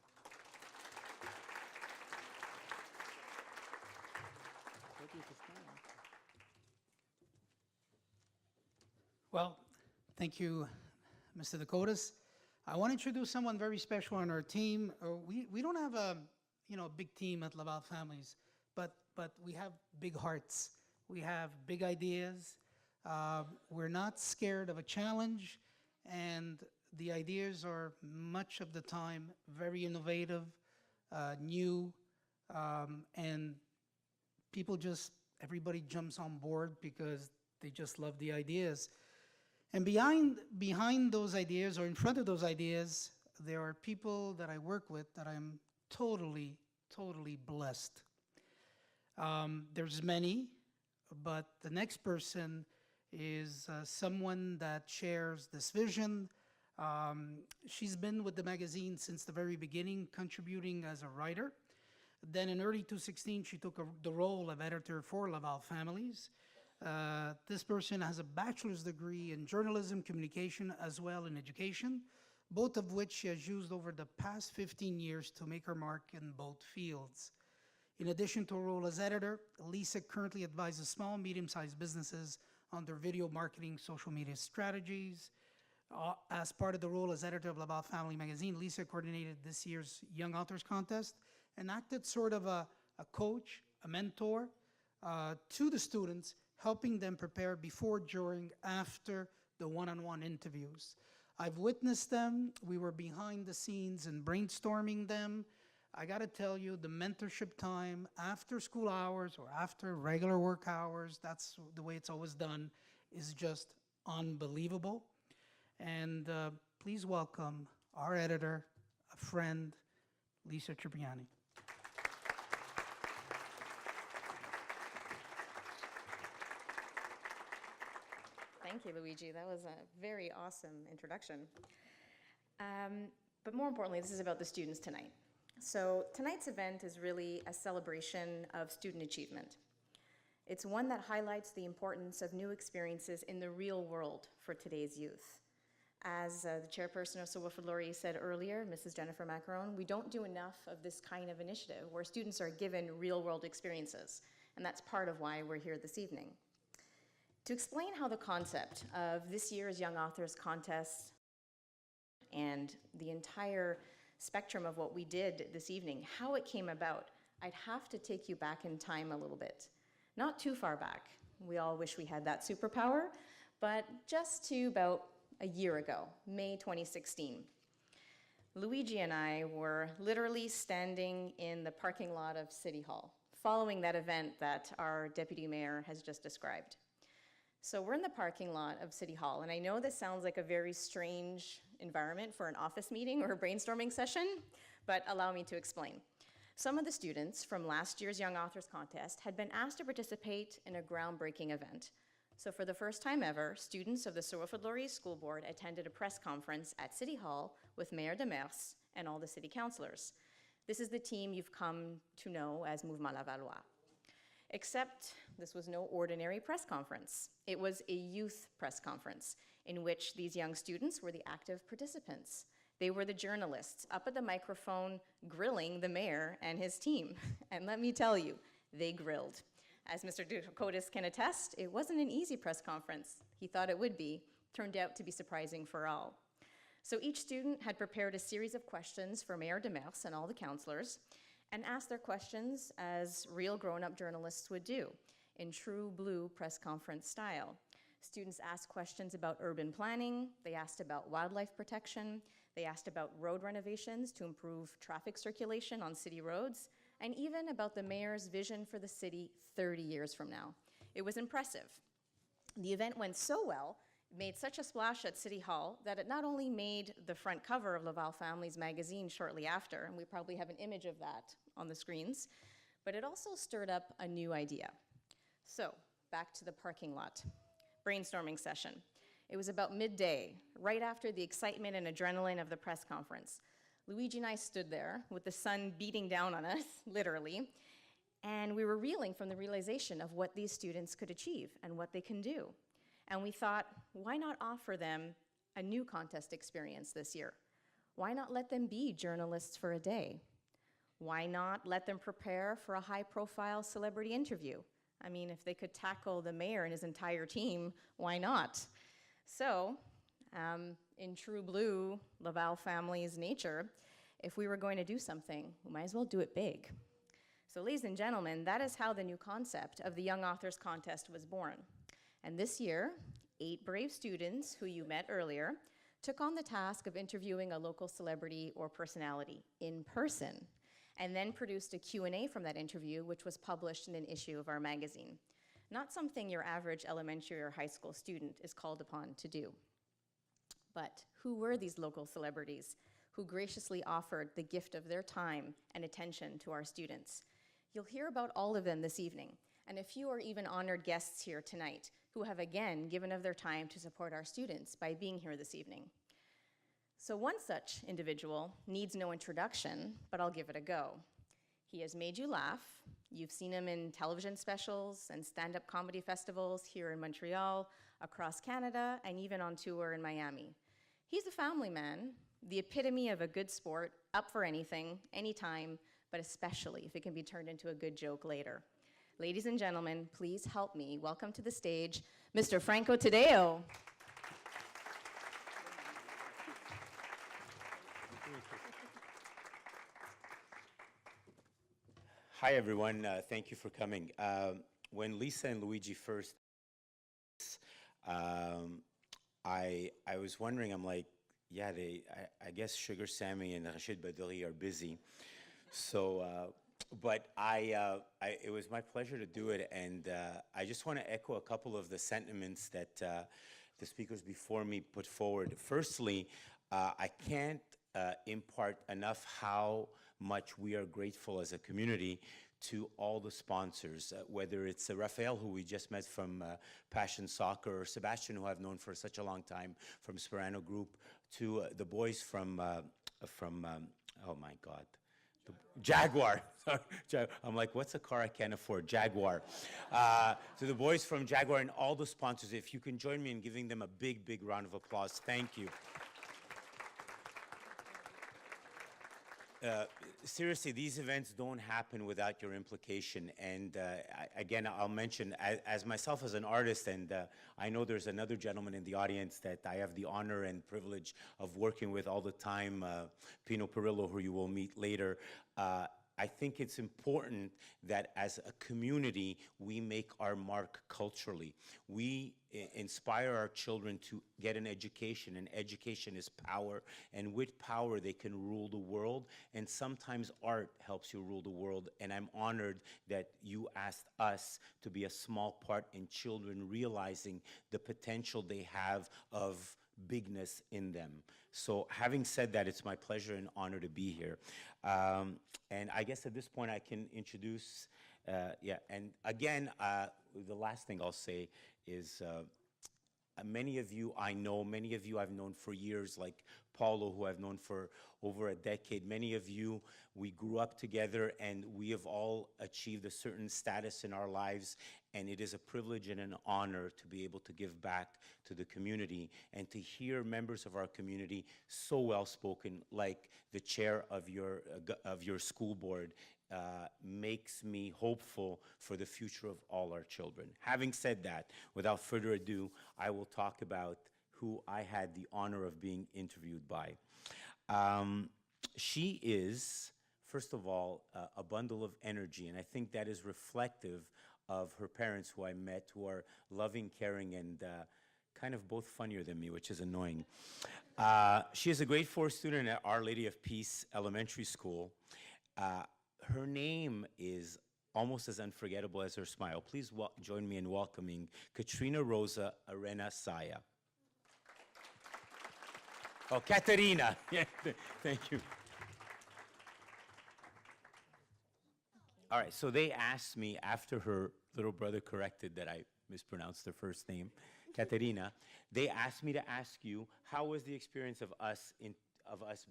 Well, thank you, Mr. Dakotas. I want to introduce someone very special on our team. We don't have a big team at Laval Families, but we have big hearts. We have big ideas. We're not scared of a challenge, and the ideas are much of the time very innovative, new, and everybody jumps on board because they just love the ideas. And behind those ideas, or in front of those ideas, there are people that I work with that I'm totally blessed. There's many, but the next person is someone that shares this vision, She's been with the magazine since the very beginning, contributing as a writer. Then in early 2016, she took the role of editor for Laval Families. This person has a bachelor's degree in journalism, communication, as well in education, both of which she has used over the past 15 years to make her mark in both fields. In addition to her role as editor, Lisa currently advises small, medium-sized businesses on their video marketing, social media strategies. As part of the role as editor of Laval Family Magazine, Lisa coordinated this year's Young Authors Contest and acted sort of a coach, a mentor to the students, helping them prepare before, during, after the one-on-one interviews. I've witnessed them. We were behind the scenes and brainstorming them. I gotta tell you, the mentorship time after school hours or after regular work hours, that's the way it's always done, is just unbelievable. And please welcome our editor, a friend, Lisa Tribbiani. Thank you, Luigi. That was a very awesome introduction. But more importantly, this is about the students tonight. So tonight's event is really a celebration of student achievement. It's one that highlights the importance of new experiences in the real world for today's youth. As the chairperson of Sir Wilfrid Laurier said earlier, Mrs. Jennifer Macaron, we don't do enough of this kind of initiative where students are given real world experiences. And that's part of why we're here this evening. To explain how the concept of this year's Young Authors Contest and the entire spectrum of what we did this evening, how it came about, I'd have to take you back in time a little bit. Not too far back. We all wish we had that superpower, but just to about a year ago, May 2016. Luigi and I were literally standing in the parking lot of City Hall, following that event that our deputy mayor has just described. So we're in the parking lot of City Hall, and I know this sounds like a very strange environment for an office meeting or a brainstorming session, but allow me to explain. Some of the students from last year's Young Authors Contest had been asked to participate in a groundbreaking event. So for the first time ever, students of the Sir Wilfrid Laurier School Board attended a press conference at City Hall with Mayor Demers and all the city councilors. This is the team you've come to know as Mouvement Lavallois. Except this was no ordinary press conference. It was a youth press conference in which these young students were the active participants. They were the journalists up at the microphone grilling the mayor and his team. And let me tell you, they grilled. As Mr. Ducotis can attest, it wasn't an easy press conference. He thought it would be. Turned out to be surprising for all. So each student had prepared a series of questions for Mayor Demers and all the councilors, and asked their questions as real grown-up journalists would do, in true blue press conference style. Students asked questions about urban planning, they asked about wildlife protection, they asked about road renovations to improve traffic circulation on city roads, and even about the mayor's vision for the city 30 years from now. It was impressive. The event went so well, made such a splash at City Hall that it not only made the front cover of Laval Families magazine shortly after, and we probably have an image of that on the screens, but it also stirred up a new idea. So, back to the parking lot. Brainstorming session. It was about midday, right after the excitement and adrenaline of the press conference. Luigi and I stood there with the sun beating down on us, literally, and we were reeling from the realization of what these students could achieve and what they can do. And we thought, why not offer them a new contest experience this year? Why not let them be journalists for a day? Why not let them prepare for a high-profile celebrity interview? I mean, if they could tackle the mayor and his entire team, why not? So, in true blue Laval Families nature, if we were going to do something, we might as well do it big. So ladies and gentlemen, that is how the new concept of the Young Authors Contest was born. And this year, 8 brave students who you met earlier took on the task of interviewing a local celebrity or personality in person, and then produced a Q&A from that interview, which was published in an issue of our magazine. Not something your average elementary or high school student is called upon to do. But who were these local celebrities who graciously offered the gift of their time and attention to our students? You'll hear about all of them this evening, and a few are even honored guests here tonight who have again given of their time to support our students by being here this evening. So one such individual needs no introduction, but I'll give it a go. He has made you laugh. You've seen him in television specials and stand-up comedy festivals here in Montreal, across Canada, and even on tour in Miami. He's a family man, the epitome of a good sport, up for anything, anytime, but especially if it can be turned into a good joke later. Ladies and gentlemen, please help me welcome to the stage Mr. Franco Tadeo. Hi, everyone. Thank you for coming. When Lisa and Luigi first, I was wondering, I'm like, yeah, I guess Sugar Sammy and Rachid Badori are busy. So, but it was my pleasure to do it, and I just want to echo a couple of the sentiments that the speakers before me put forward. Firstly, I can't impart enough how much we are grateful as a community to all the sponsors, whether it's Raphael, who we just met from Passion Soccer, or Sebastian, who I've known for such a long time from Sperano Group, to the boys from oh my God, Jaguar. Sorry, I'm like, what's a car I can't afford? Jaguar. To the boys from Jaguar and all the sponsors, if you can join me in giving them a big, big round of applause. Thank you. Seriously, these events don't happen without your implication. And again, I'll mention, as myself as an artist, and I know there's another gentleman in the audience that I have the honor and privilege of working with all the time, Pino Perillo, who you will meet later. I think it's important that as a community, we make our mark culturally. We inspire our children to get an education, and education is power. And with power, they can rule the world. And sometimes art helps you rule the world. And I'm honored that you asked us to be a small part in children realizing the potential they have of bigness in them. So having said that, it's my pleasure and honor to be here. And I guess at this point I can introduce, and again, the last thing I'll say is many of you I know, many of you I've known for years, like Paulo, who I've known for over a decade. Many of you, we grew up together and we have all achieved a certain status in our lives, and it is a privilege and an honor to be able to give back to the community and to hear members of our community so well spoken, like the chair of your school board, makes me hopeful for the future of all our children. Having said that, without further ado, I will talk about who I had the honor of being interviewed by. She is, first of all, a bundle of energy, and I think that is reflective of her parents, who I met, who are loving, caring, and kind of both funnier than me, which is annoying. She is a grade 4 student at Our Lady of Peace Elementary School. Her name is almost as unforgettable as her smile. Please join me in welcoming Katrina Rosa Arena Saya. Oh, Katerina. Yeah, thank you. All right, so they asked me after her little brother corrected that I mispronounced her first name, Katerina. They asked me to ask you, how was the experience of us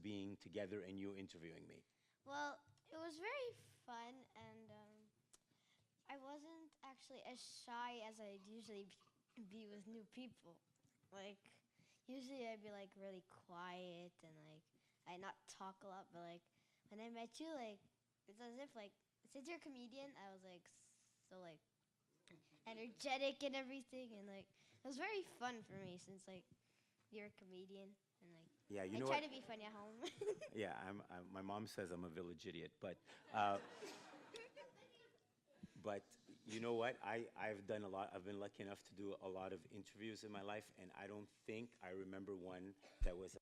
being together and you interviewing me? Well, it was very fun, and I wasn't actually as shy as I'd usually be with new people. Like, usually I'd be like really quiet and like I'd not talk a lot, but like when I met you, like it's as if like since you're a comedian, I was like so like energetic and everything, and like it was very fun for me since like you're a comedian and like Yeah, you I know try what? to be funny at home. Yeah, my mom says I'm a village idiot, but you know what? I've done a lot. I've been lucky enough to do a lot of interviews in my life, and I don't think I remember one that was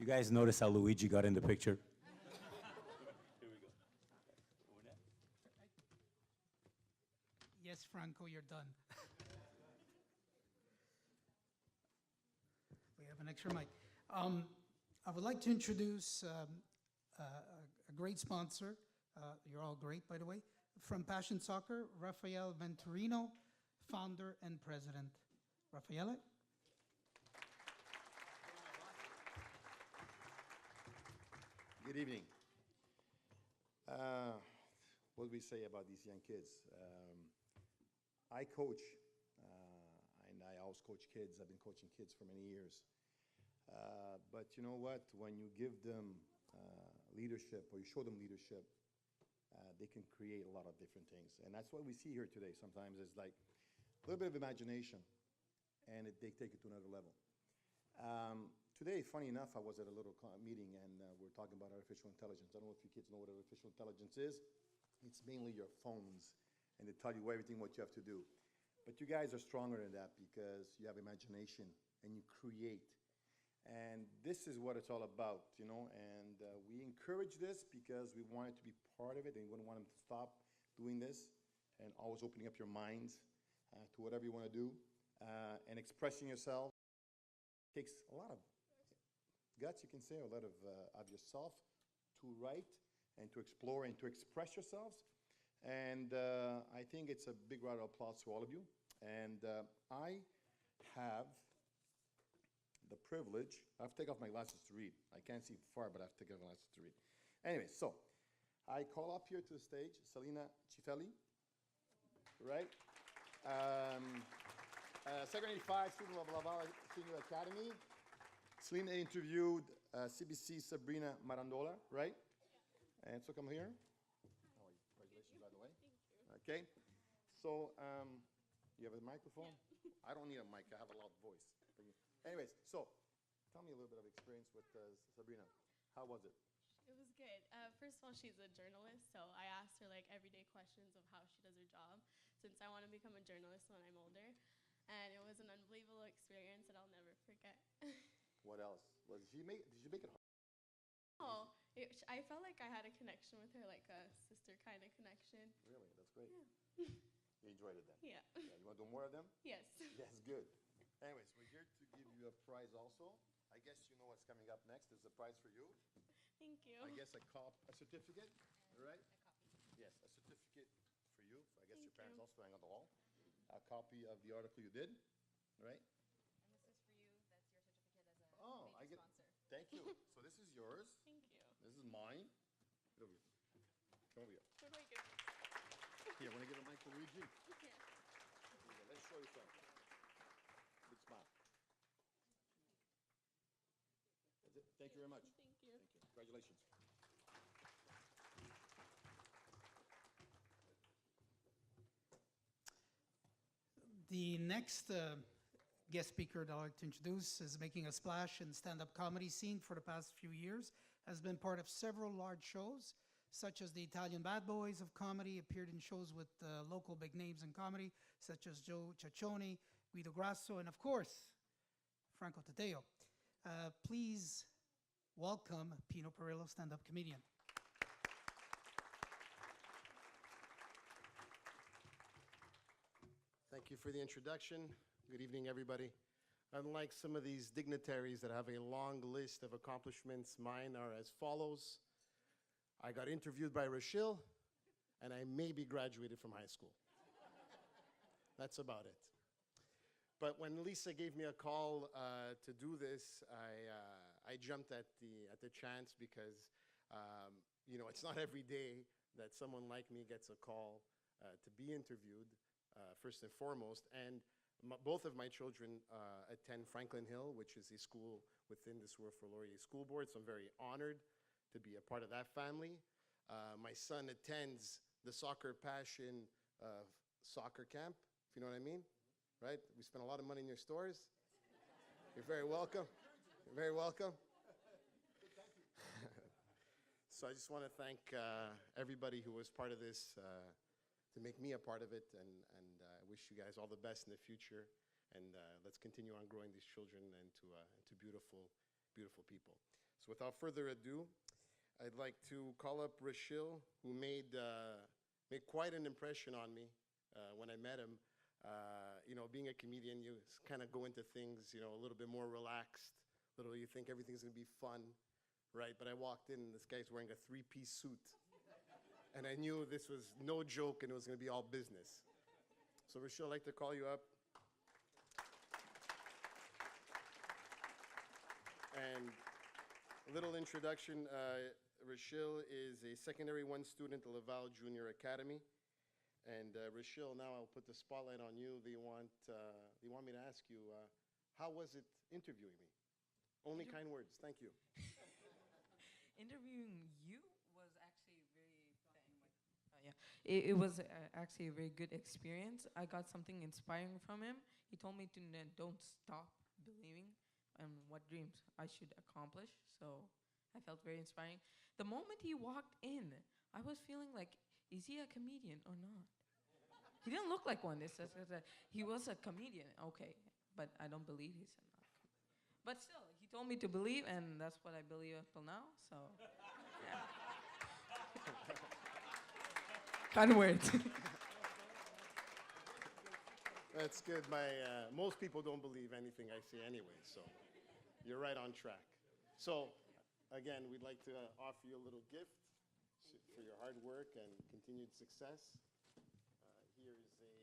You guys notice how Luigi got in the picture? Here we go. Yes, Franco, you're done. We have an extra mic. I would like to introduce a great sponsor. You're all great, by the way. From Passion Soccer, Rafael Venturino, founder and president. Raffaele? Good evening. What do we say about these young kids? I coach, and I always coach kids. I've been coaching kids for many years. But you know what? When you give them leadership, or you show them leadership, they can create a lot of different things. And that's what we see here today. Sometimes it's like a little bit of imagination, and they take it to another level. Today, funny enough, I was at a little meeting, and we're talking about artificial intelligence. I don't know if you kids know what artificial intelligence is. It's mainly your phones, and they tell you everything what you have to do. But you guys are stronger than that because you have imagination, and you create. And this is what it's all about, you know, and we encourage this because we want it to be part of it, and we wouldn't want them to stop doing this, and always opening up your minds to whatever you want to do, and expressing yourself. It takes a lot of guts, you can say, a lot of yourself to write and to explore and to express yourselves. And I think it's a big round of applause to all of you. And I have the privilege, I have to take off my glasses to read. I can't see far, but I have to take off my glasses to read. Anyway, so I call up here to the stage Selena Cifelli, right? Second 85, student of Laval Senior Academy. Selena interviewed CBC Sabrina Marandola, right? And so come here. How are you? Congratulations, by the way. Okay. So you have a microphone? I don't need a mic. I have a loud voice. Anyways, so tell me a little bit of experience with Sabrina. How was it? It was good. First of all, she's a journalist, so I asked her like everyday questions of how she does her job, since I want to become a journalist when I'm older. And it was an unbelievable experience that I'll never forget. What else? Did you make it hard? Oh, I felt like I had a connection with her, like a sister kind of connection. Really? That's great. Yeah. You enjoyed it then? Yeah. You want to do more of them? Yes. Yes, good. Anyways, we're here to give you a prize also. I guess you know what's coming up next. There's a prize for you. Thank you. I guess a certificate, right? Yes, a certificate for you. I guess your parents also hang on the wall. A copy of the article you did, right? Oh, I get. Thank you. So this is yours. Thank you. This is mine. Get over here. Come over here. Where do I get this? Here, want to give a mic to Luigi? Yeah. Let's show you something. Big smile. That's it. Thank you very much. Thank you. Thank you. Congratulations. The next guest speaker that I'd like to introduce is making a splash in the stand-up comedy scene for the past few years, has been part of several large shows, such as the Italian Bad Boys of comedy, appeared in shows with local big names in comedy, such as Joe Ciccione, Guido Grasso, and of course, Franco Taddeo. Please welcome Pino Perillo, stand-up comedian. Thank you for the introduction. Good evening, everybody. Unlike some of these dignitaries that have a long list of accomplishments, mine are as follows. I got interviewed by Rochelle, and I maybe graduated from high school. That's about it. But when Lisa gave me a call to do this, I jumped at the chance because you know, it's not every day that someone like me gets a call to be interviewed, first and foremost. And both of my children attend Franklin Hill, which is a school within the Swarthmore Laurier School Board, so I'm very honored to be a part of that family. My son attends the Soccer Passion soccer camp, if you know what I mean, right? We spend a lot of money in your stores. You're very welcome. You're very welcome. So I just want to thank everybody who was part of this to make me a part of it, and I wish you guys all the best in the future, and let's continue on growing these children into beautiful, beautiful people. So without further ado, I'd like to call up Rachel, who made quite an impression on me when I met him. You know, being a comedian, you kind of go into things, you know, a little bit more relaxed. You think everything's gonna be fun, right? But I walked in and this guy's wearing a three-piece suit. And I knew this was no joke and it was gonna be all business. So Rachel, I'd like to call you up. And a little introduction, Rachel is a secondary 1 student at Laval Junior Academy. And Rachel, now I'll put the spotlight on you. They want me to ask you, how was it interviewing me? Only kind words, thank you. Interviewing you was actually it was actually a very good experience. I got something inspiring from him. He told me to don't stop believing in what dreams I should accomplish. So I felt very inspiring. The moment he walked in, I was feeling like, is he a comedian or not? He didn't look like one. He was a comedian, okay, but I don't believe he's not. But still, he told me to believe, and that's what I believe up till now. So, yeah. Kind words. That's good. Most people don't believe anything I say anyway, so you're right on track. So, again, we'd like to offer you a little gift for your hard work and continued success. Here's a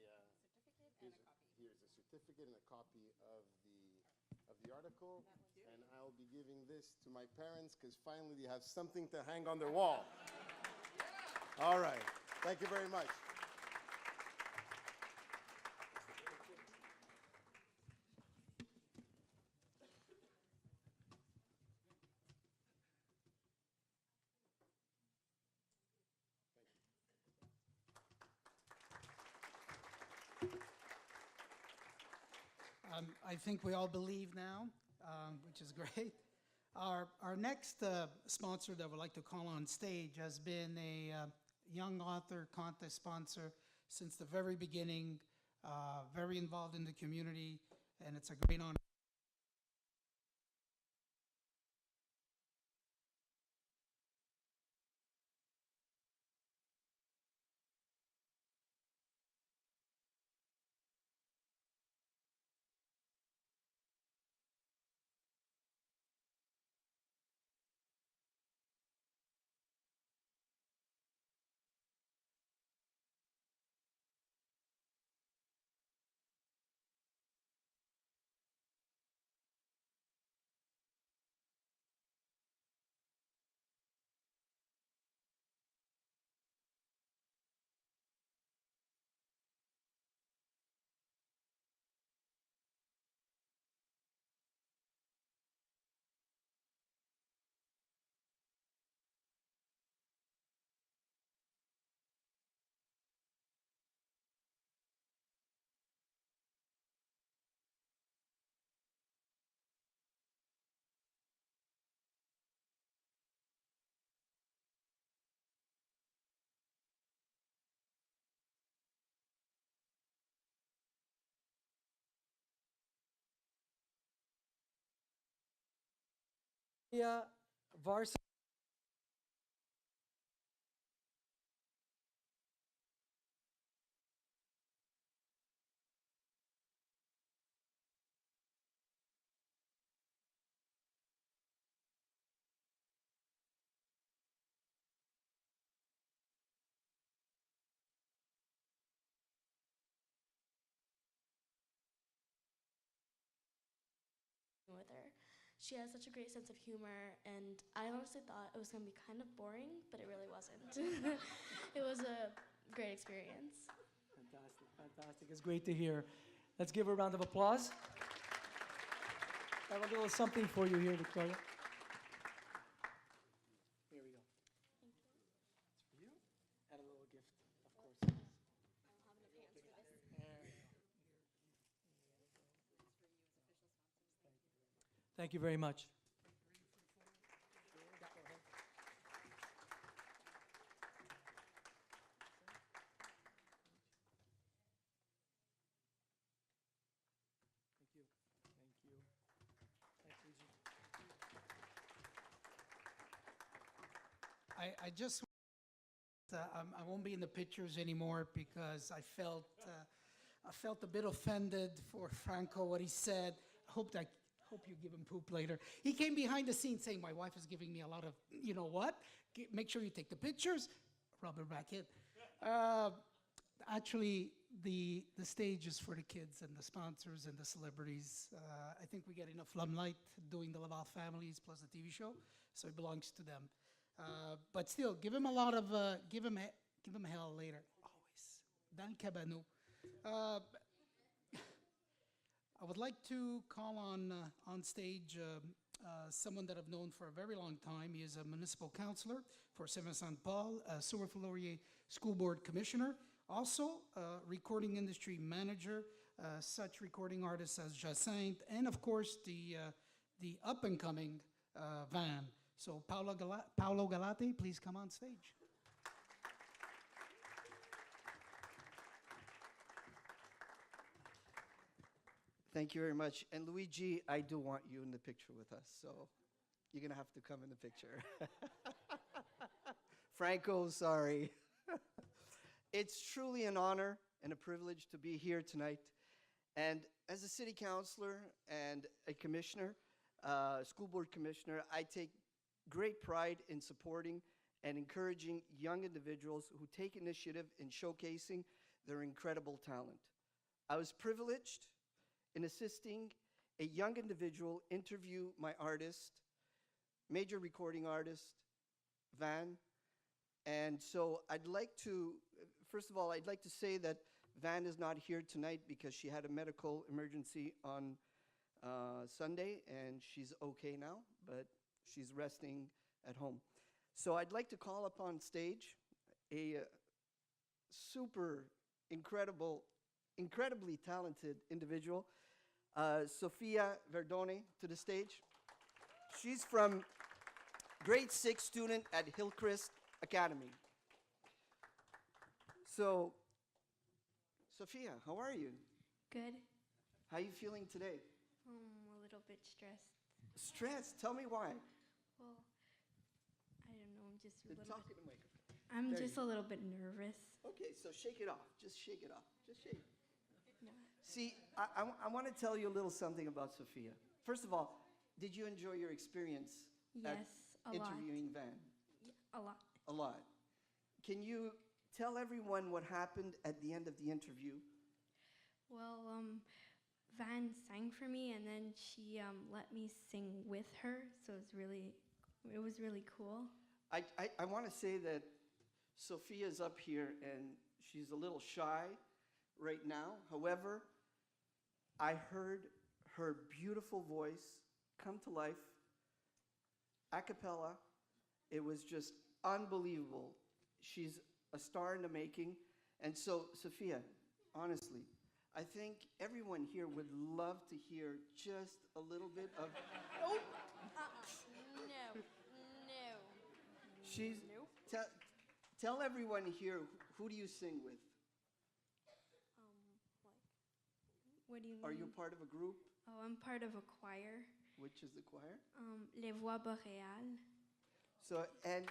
certificate and a copy of the article, and I'll be giving this to my parents because finally they have something to hang on their wall. All right. Thank you very much. I think we all believe now, which is great. Our next sponsor that we'd like to call on stage has been a young author contest sponsor since the very beginning, very involved in the community, and it's a great honor. Varsity. With her. She has such a great sense of humor, and I honestly thought it was going to be kind of boring, but it really wasn't. It was a great experience. Fantastic, fantastic. It's great to hear. Let's give her a round of applause. I have a little something for you here, Victoria. Here we go. Thank you. It's for you. And a little gift, of course. I don't have enough hands for this. Thank you very much. Thank you. Thank you. Thanks, Luigi. I just I won't be in the pictures anymore because I felt a bit offended for Franco what he said. Hope you give him poop later. He came behind the scenes saying, "My wife is giving me a lot of, you know what? Make sure you take the pictures." Rub her back in. Actually, the stage is for the kids and the sponsors and the celebrities. I think we get enough limelight doing the Laval families plus the TV show, so it belongs to them. But still, give him a lot of, give him hell later, always. Dans le cabanon. I would like to call on stage someone that I've known for a very long time. He is a municipal councillor for Saint-Vincent-de-Paul, a Source-Laurier School Board Commissioner, also a recording industry manager, such recording artists as Jacinthe, and of course the up-and-coming Van. So Paolo Galati, please come on stage. Thank you very much. And Luigi, I do want you in the picture with us, so you're going to have to come in the picture. Franco, sorry. It's truly an honor and a privilege to be here tonight. And as a city councilor and a commissioner, school board commissioner, I take great pride in supporting and encouraging young individuals who take initiative in showcasing their incredible talent. I was privileged in assisting a young individual interview my artist, major recording artist, Van. And so I'd like to, first of all, I'd like to say that Van is not here tonight because she had a medical emergency on Sunday, and she's okay now, but she's resting at home. So I'd like to call upon stage a super incredibly talented individual, Sofia Verdone, to the stage. She's from grade 6 student at Hillcrest Academy. So, Sofia, how are you? Good. How are you feeling today? A little bit stressed. Stressed? Tell me why. Well, I don't know. I'm just a little Talk bit. to the microphone. I'm There just you a little bit nervous. Okay, so shake it off. Just shake it off. Just shake. No. See, I want to tell you a little something about Sofia. First of all, did you enjoy your experience Yes, at a lot. interviewing Van? Yeah, a lot. A lot. Can you tell everyone what happened at the end of the interview? Well, Van sang for me, and then she let me sing with her, so it was really cool. I want to say that Sophia's up here, and she's a little shy right now. However, I heard her beautiful voice come to life, a cappella. It was just unbelievable. She's a star in the making. And so, Sophia, honestly, I think everyone here would love to hear just a little bit of... Oh! No. No. She's... Tell everyone here, who do you sing with? What do you mean? Are you part of a group? Oh, I'm part of a choir. Which is the choir? Les Voix Boréales. So, and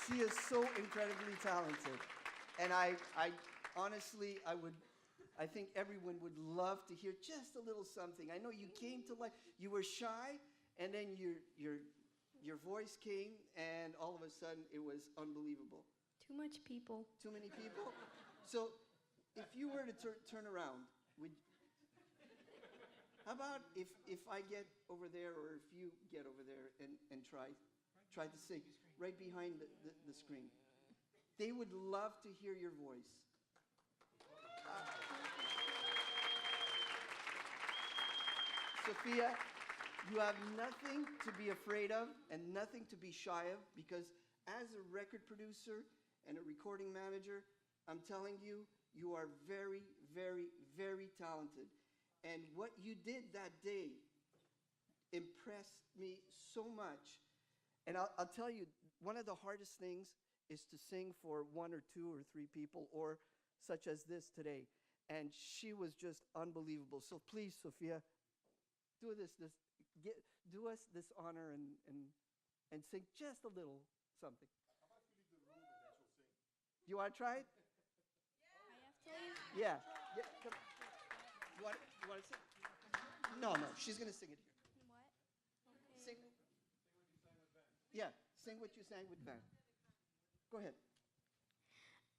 she is so incredibly talented. And I honestly, I think everyone would love to hear just a little something. I know you came to life, you were shy, and then your voice came, and all of a sudden, it was unbelievable. Too much people. Too many people? So, if you were to turn around, how about if I get over there, or if you get over there and try to sing right behind the screen? They would love to hear your voice. Sophia, you have nothing to be afraid of and nothing to be shy of, because as a record producer and a recording manager, I'm telling you, you are very, very, very talented. And what you did that day impressed me so much. And I'll tell you, one of the hardest things is to sing for 1 or 2 or 3 people, or such as this today. And she was just unbelievable. So please, Sophia, do us this honor and sing just a little something. You want to try it? Yeah. Yeah. Come. You want to sing? No, she's going to sing it here. What? Sing. Yeah, sing what you sang with Van. Go ahead.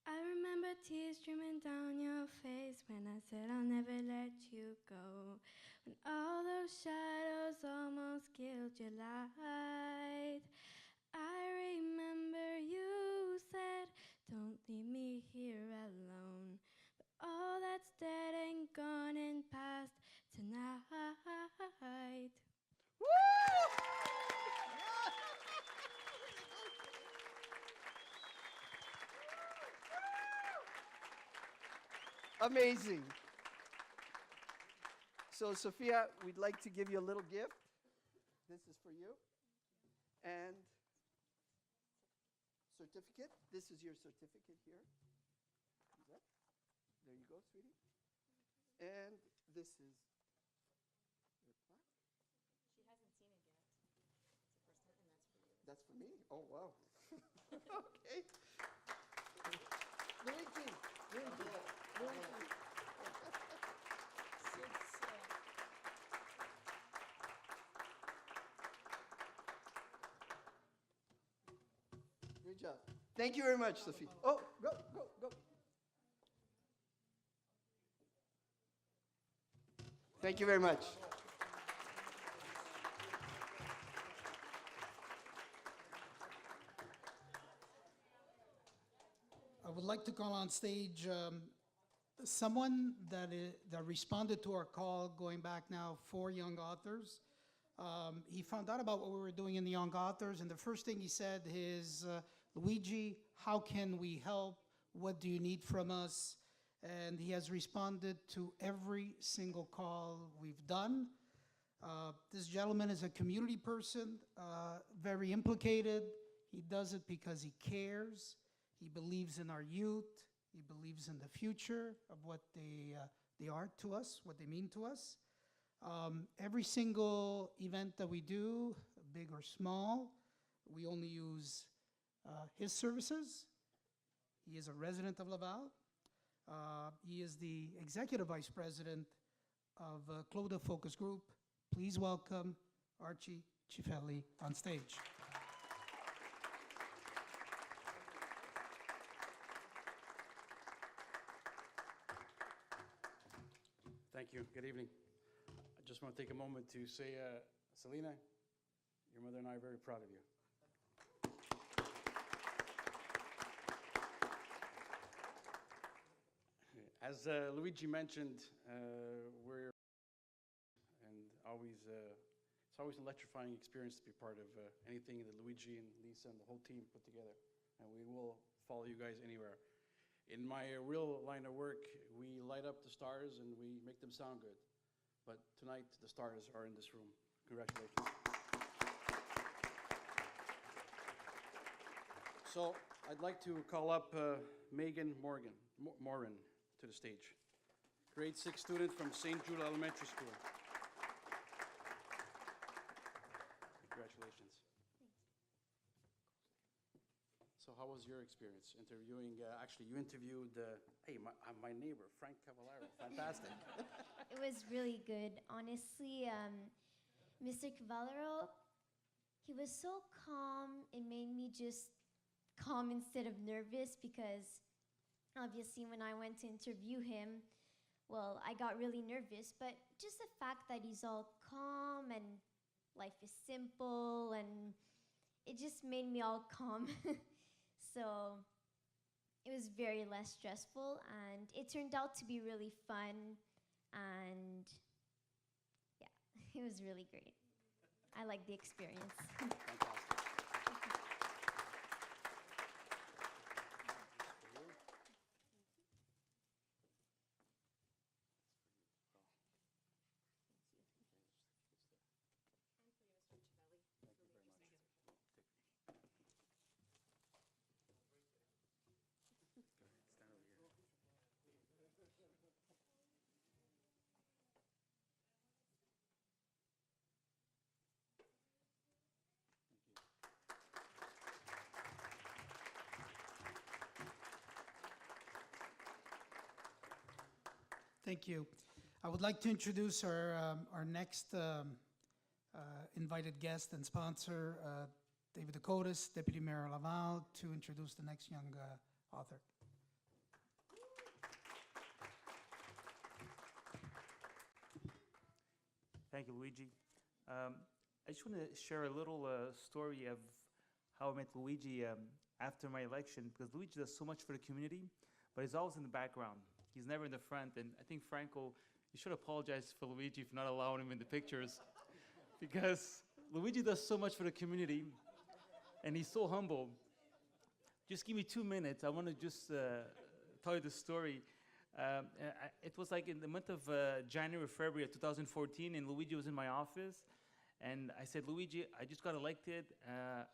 I remember tears streaming down your face when I said I'll never let you go. When all those shadows almost killed your light. I remember you said, don't leave me here alone. But all that's dead and gone and past tonight. Amazing. So, Sophia, we'd like to give you a little gift. This is for you. And certificate. This is your certificate here. There you go, sweetie. And this is your plaque. She hasn't seen it yet. It's the first time, and That's for me? Oh, wow. Okay. Luigi. Good job. Thank you very much, Sophie. Oh, go. Thank you very much. I would like to call on stage someone that responded to our call going back now, 4 young authors. He found out about what we were doing in the Young Authors, and the first thing he said is, Luigi, how can we help? What do you need from us? And he has responded to every single call we've done. This gentleman is a community person, very implicated. He does it because he cares. He believes in our youth. He believes in the future of what they are to us, what they mean to us. Every single event that we do, big or small, we only use his services. He is a resident of Laval. He is the executive vice president of Clodagh Focus Group. Please welcome Archie Cifelli on stage. Thank you. Good evening. I just want to take a moment to say, Selena, your mother and I are very proud of you. As Luigi mentioned, we're and always it's always an electrifying experience to be part of anything that Luigi and Lisa and the whole team put together, and we will follow you guys anywhere. In my real line of work, we light up the stars and we make them sound good. But tonight, the stars are in this room. Congratulations. So I'd like to call up Megan Morin to the stage. Grade 6 student from St. Jude Elementary School. Congratulations. So how was your experience interviewing? Actually, you interviewed, my neighbor, Frank Cavallaro. Fantastic. It was really good. Honestly, Mr. Cavallaro, he was so calm. It made me just calm instead of nervous because obviously when I went to interview him, well, I got really nervous. But just the fact that he's all calm and life is simple, and it just made me all calm. So it was very less stressful, and it turned out to be really fun, and yeah, it was really great. I liked the experience. Thank you. I would like to introduce our next invited guest and sponsor, David Dakotas, Deputy Mayor of Laval, to introduce the next young author. Thank you, Luigi. I just want to share a little story of how I met Luigi after my election, because Luigi does so much for the community, but he's always in the background. He's never in the front, and I think, Franco, you should apologize for Luigi for not allowing him in the pictures, because Luigi does so much for the community, and he's so humble. Just give me 2 minutes. I want to just tell you the story. It was like in the month of January or February of 2014, and Luigi was in my office. And I said, Luigi, I just got elected.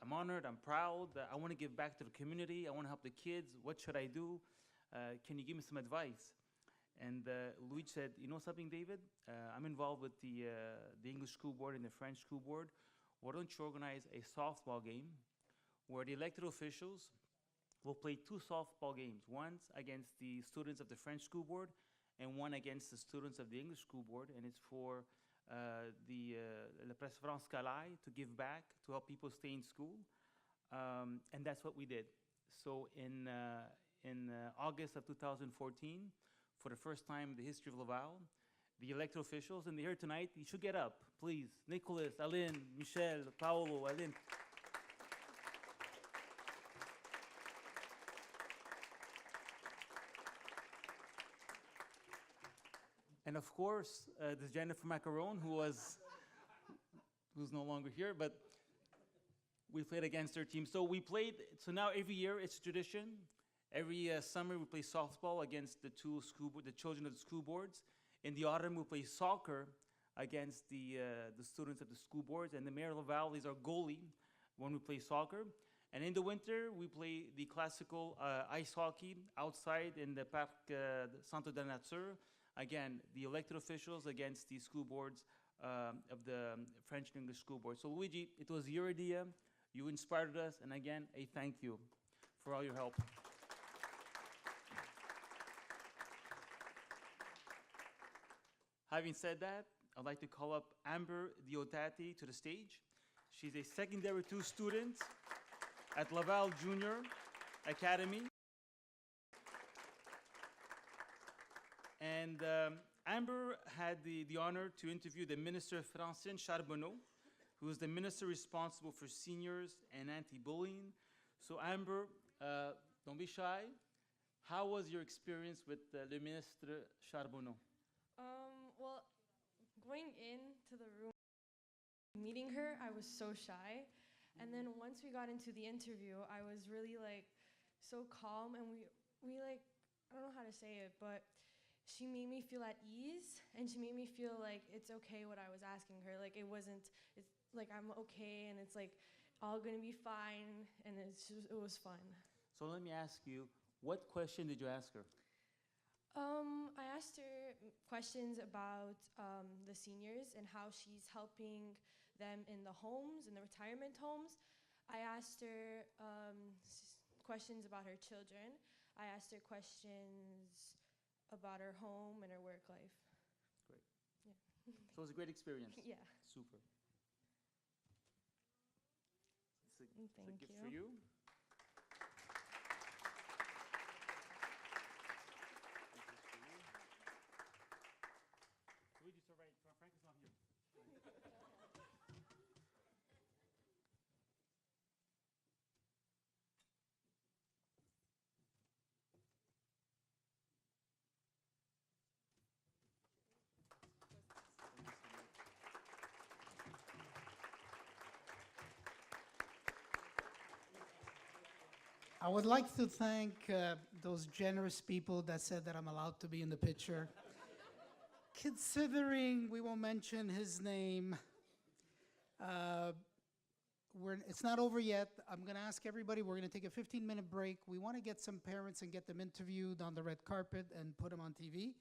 I'm honored. I'm proud. I want to give back to the community. I want to help the kids. What should I do? Can you give me some advice? And Luigi said, you know something, David? I'm involved with the English School Board and the French School Board. Why don't you organize a softball game where the elected officials will play 2 softball games, one against the students of the French School Board and one against the students of the English School Board, and it's for La Préférence Scolaire, to give back, to help people stay in school, and that's what we did. So in August of 2014, for the first time in the history of Laval, the elected officials, and they're here tonight, you should get up, please. Nicholas, Aline, Michel, Paolo, Aline. And of course, there's Jennifer Macaron, who's no longer here, but we played against her team. So so now every year it's a tradition. Every summer we play softball against the children of the school boards. In the autumn we play soccer against the students of the school boards, and the Mayor of Laval is our goalie when we play soccer. And in the winter we play the classical ice hockey outside in the Parc Centre de la Nature. Again, the elected officials against the school boards of the French and English school board. So Luigi, it was your idea. You inspired us, and again, a thank you for all your help. Having said that, I'd like to call up Amber Diotati to the stage. She's a secondary 2 student at Laval Junior Academy. And Amber had the honor to interview the Minister Francine Charbonneau, who is the minister responsible for seniors and anti-bullying. So Amber, don't be shy. How was your experience with the Minister Charbonneau? Well, going into the room, meeting her, I was so shy. And then once we got into the interview, I was really so calm, and we I don't know how to say it, but she made me feel at ease, and she made me feel like it's okay what I was asking her. It I'm okay, and it's all gonna be fine, and it was fun. So let me ask you, what question did you ask her? I asked her questions about the seniors and how she's helping them in the homes, in the retirement homes. I asked her questions about her children. I asked her questions about her home and her work life. Great. Yeah. So it was a great experience. Yeah. Super. It's a Thank gift you. for you. Luigi's all right. Frank is not here. I would like to thank those generous people that said that I'm allowed to be in the picture. Considering we won't mention his name, it's not over yet. I'm going to ask everybody, we're going to take a 15-minute break. We want to get some parents and get them interviewed on the red carpet and put them on TV.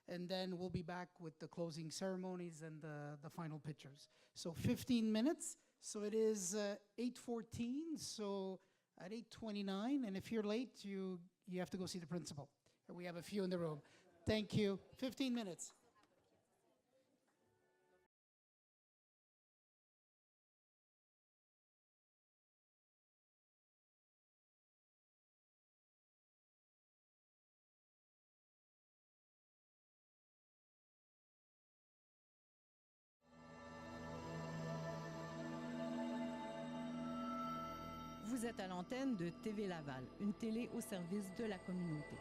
And then we'll be back with the closing ceremonies and the final pictures. So 15 minutes. So it is 8:14. So at 8:29, and if you're late, you have to go see the principal. We have a few in the room. Thank you. 15 minutes. Vous êtes à l'antenne de TV Laval, une télé au service de la communauté.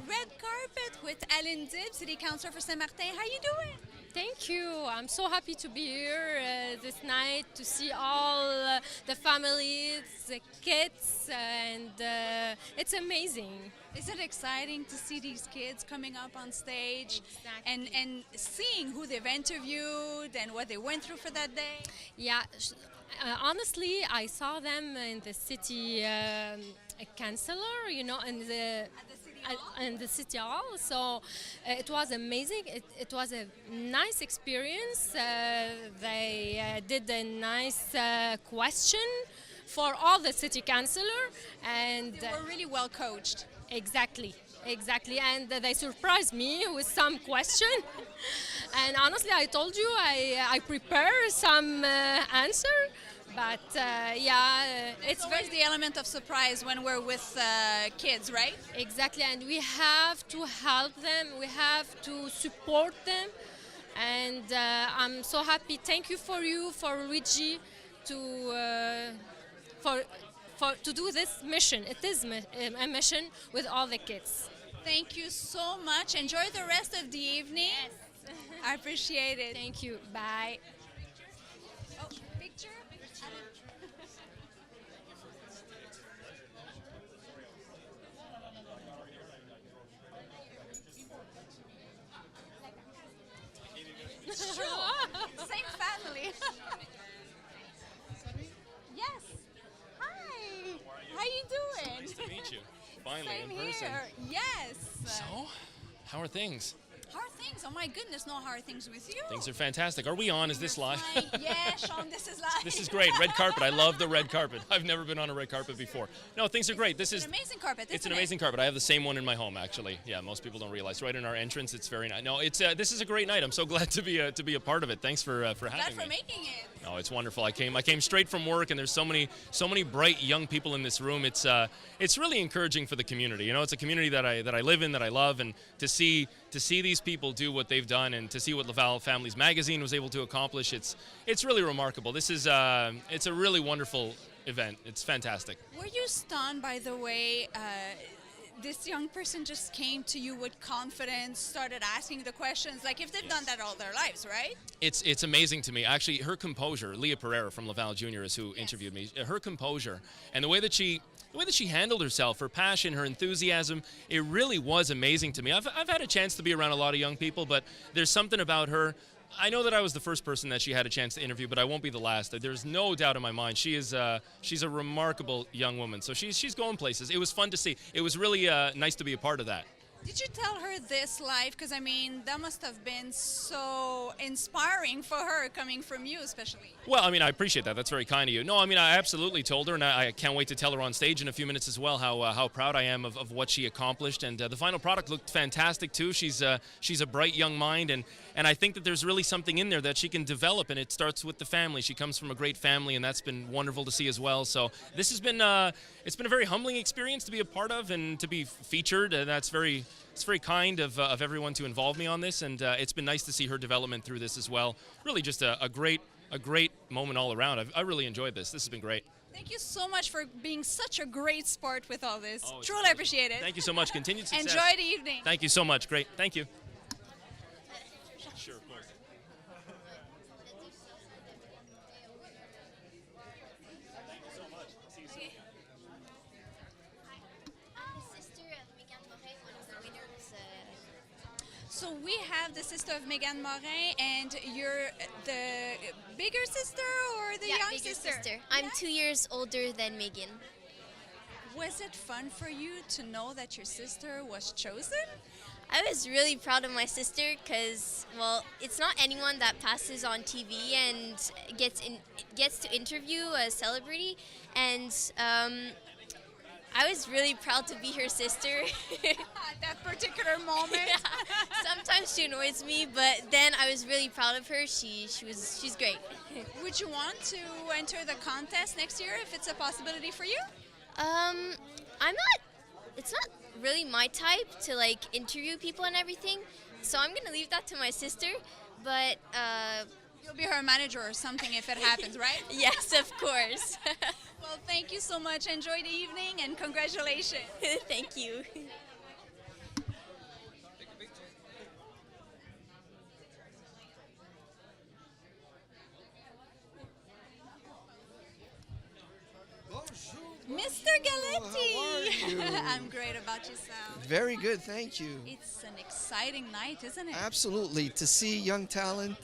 Red carpet with Aline Dib, City Councilor for Saint-Martin. How you doing? Thank you. I'm so happy to be here this night to see all the families, the kids, and it's amazing. Is it exciting to see these kids coming up on stage and seeing who they've interviewed and what they went through for that day? Yeah, honestly, I saw them in the city councilor, you know, in the city hall. So it was amazing. It was a nice experience. They did a nice question for all the city councilor, and they were really well coached. Exactly, and they surprised me with some question. And honestly, I told you I prepare some answer. But it's always the element of surprise when we're with kids, right? Exactly, and we have to help them, we have to support them, and I'm so happy. Thank you for Luigi, to do this mission. It is a mission with all the kids. Thank you so much. Enjoy the rest of the evening. Yes. I appreciate it. Thank you. Bye. Oh, picture? It's true. Same family. Yes. Hi. How you doing? Nice to meet you. Finally, Same in person. here. Yes. So, how are things? How are things? Oh my goodness, no, how are things with you? Things are fantastic. Are we on? Is this live? Yeah, Sean, this is live. This is great. Red carpet. I love the red carpet. I've never been on a red carpet before. No, things are great. This is an amazing carpet. It's an amazing carpet. I have the same one in my home, actually. Yeah, most people don't realize. Right in our entrance, it's very nice. No, it's this is a great night. I'm so glad to be a part of it. Thanks for having me. Glad for making it. No, it's wonderful. I came straight from work, and there's so many bright young people in this room. It's really encouraging for the community. You know, it's a community that I live in, that I love, and to see these people do what they've done, and to see what Laval Families Magazine was able to accomplish, it's really remarkable. This is it's a really wonderful event. It's fantastic. Were you stunned by the way this young person just came to you with confidence, started asking the questions, like if they've done that all their lives, right? It's amazing to me. Actually, her composure, Leah Pereira from Laval Junior is who interviewed me. Her composure and the way that she handled herself, her passion, her enthusiasm, it really was amazing to me. I've had a chance to be around a lot of young people, but there's something about her. I know that I was the first person that she had a chance to interview, but I won't be the last. There's no doubt in my mind. She's a remarkable young woman. So she's going places. It was fun to see. It was really nice to be a part of that. Did you tell her this live? Because, I mean, that must have been so inspiring for her, coming from you especially. Well, I mean, I appreciate that. That's very kind of you. No, I mean, I absolutely told her, and I can't wait to tell her on stage in a few minutes as well how proud I am of what she accomplished. And the final product looked fantastic, too. She's a bright young mind, and I think that there's really something in there that she can develop, and it starts with the family. She comes from a great family, and that's been wonderful to see as well. So this has been it's been a very humbling experience to be a part of and to be featured. It's very kind of everyone to involve me on this, and it's been nice to see her development through this as well. Really just a great moment all around. I really enjoyed this. This has been great. Thank you so much for being such a great sport with all this. Truly appreciate it. Thank you so much. Continued success. Enjoy the evening. Thank you so much. Great. Thank you. Sure, of course. So we have the sister of Megan Morin, and you're the bigger sister or the young bigger sister? I'm 2 years older than Megan. Was it fun for you to know that your sister was chosen? I was really proud of my sister because, well, it's not anyone that passes on TV and gets to interview a celebrity, and I was really proud to be her sister. At that particular moment? Yeah. Sometimes she annoys me, but then I was really proud of her. She's great. Would you want to enter the contest next year if it's a possibility for you? It's not really my type to like interview people and everything, so I'm gonna leave that to my sister, but you'll be her manager or something if it happens, right? Yes, of course. Well, thank you so much. Enjoy the evening and congratulations. Thank you. Mr. Galetti! How are you? I'm great about yourself. Very good, thank you. It's an exciting night, isn't it? Absolutely. To see young talent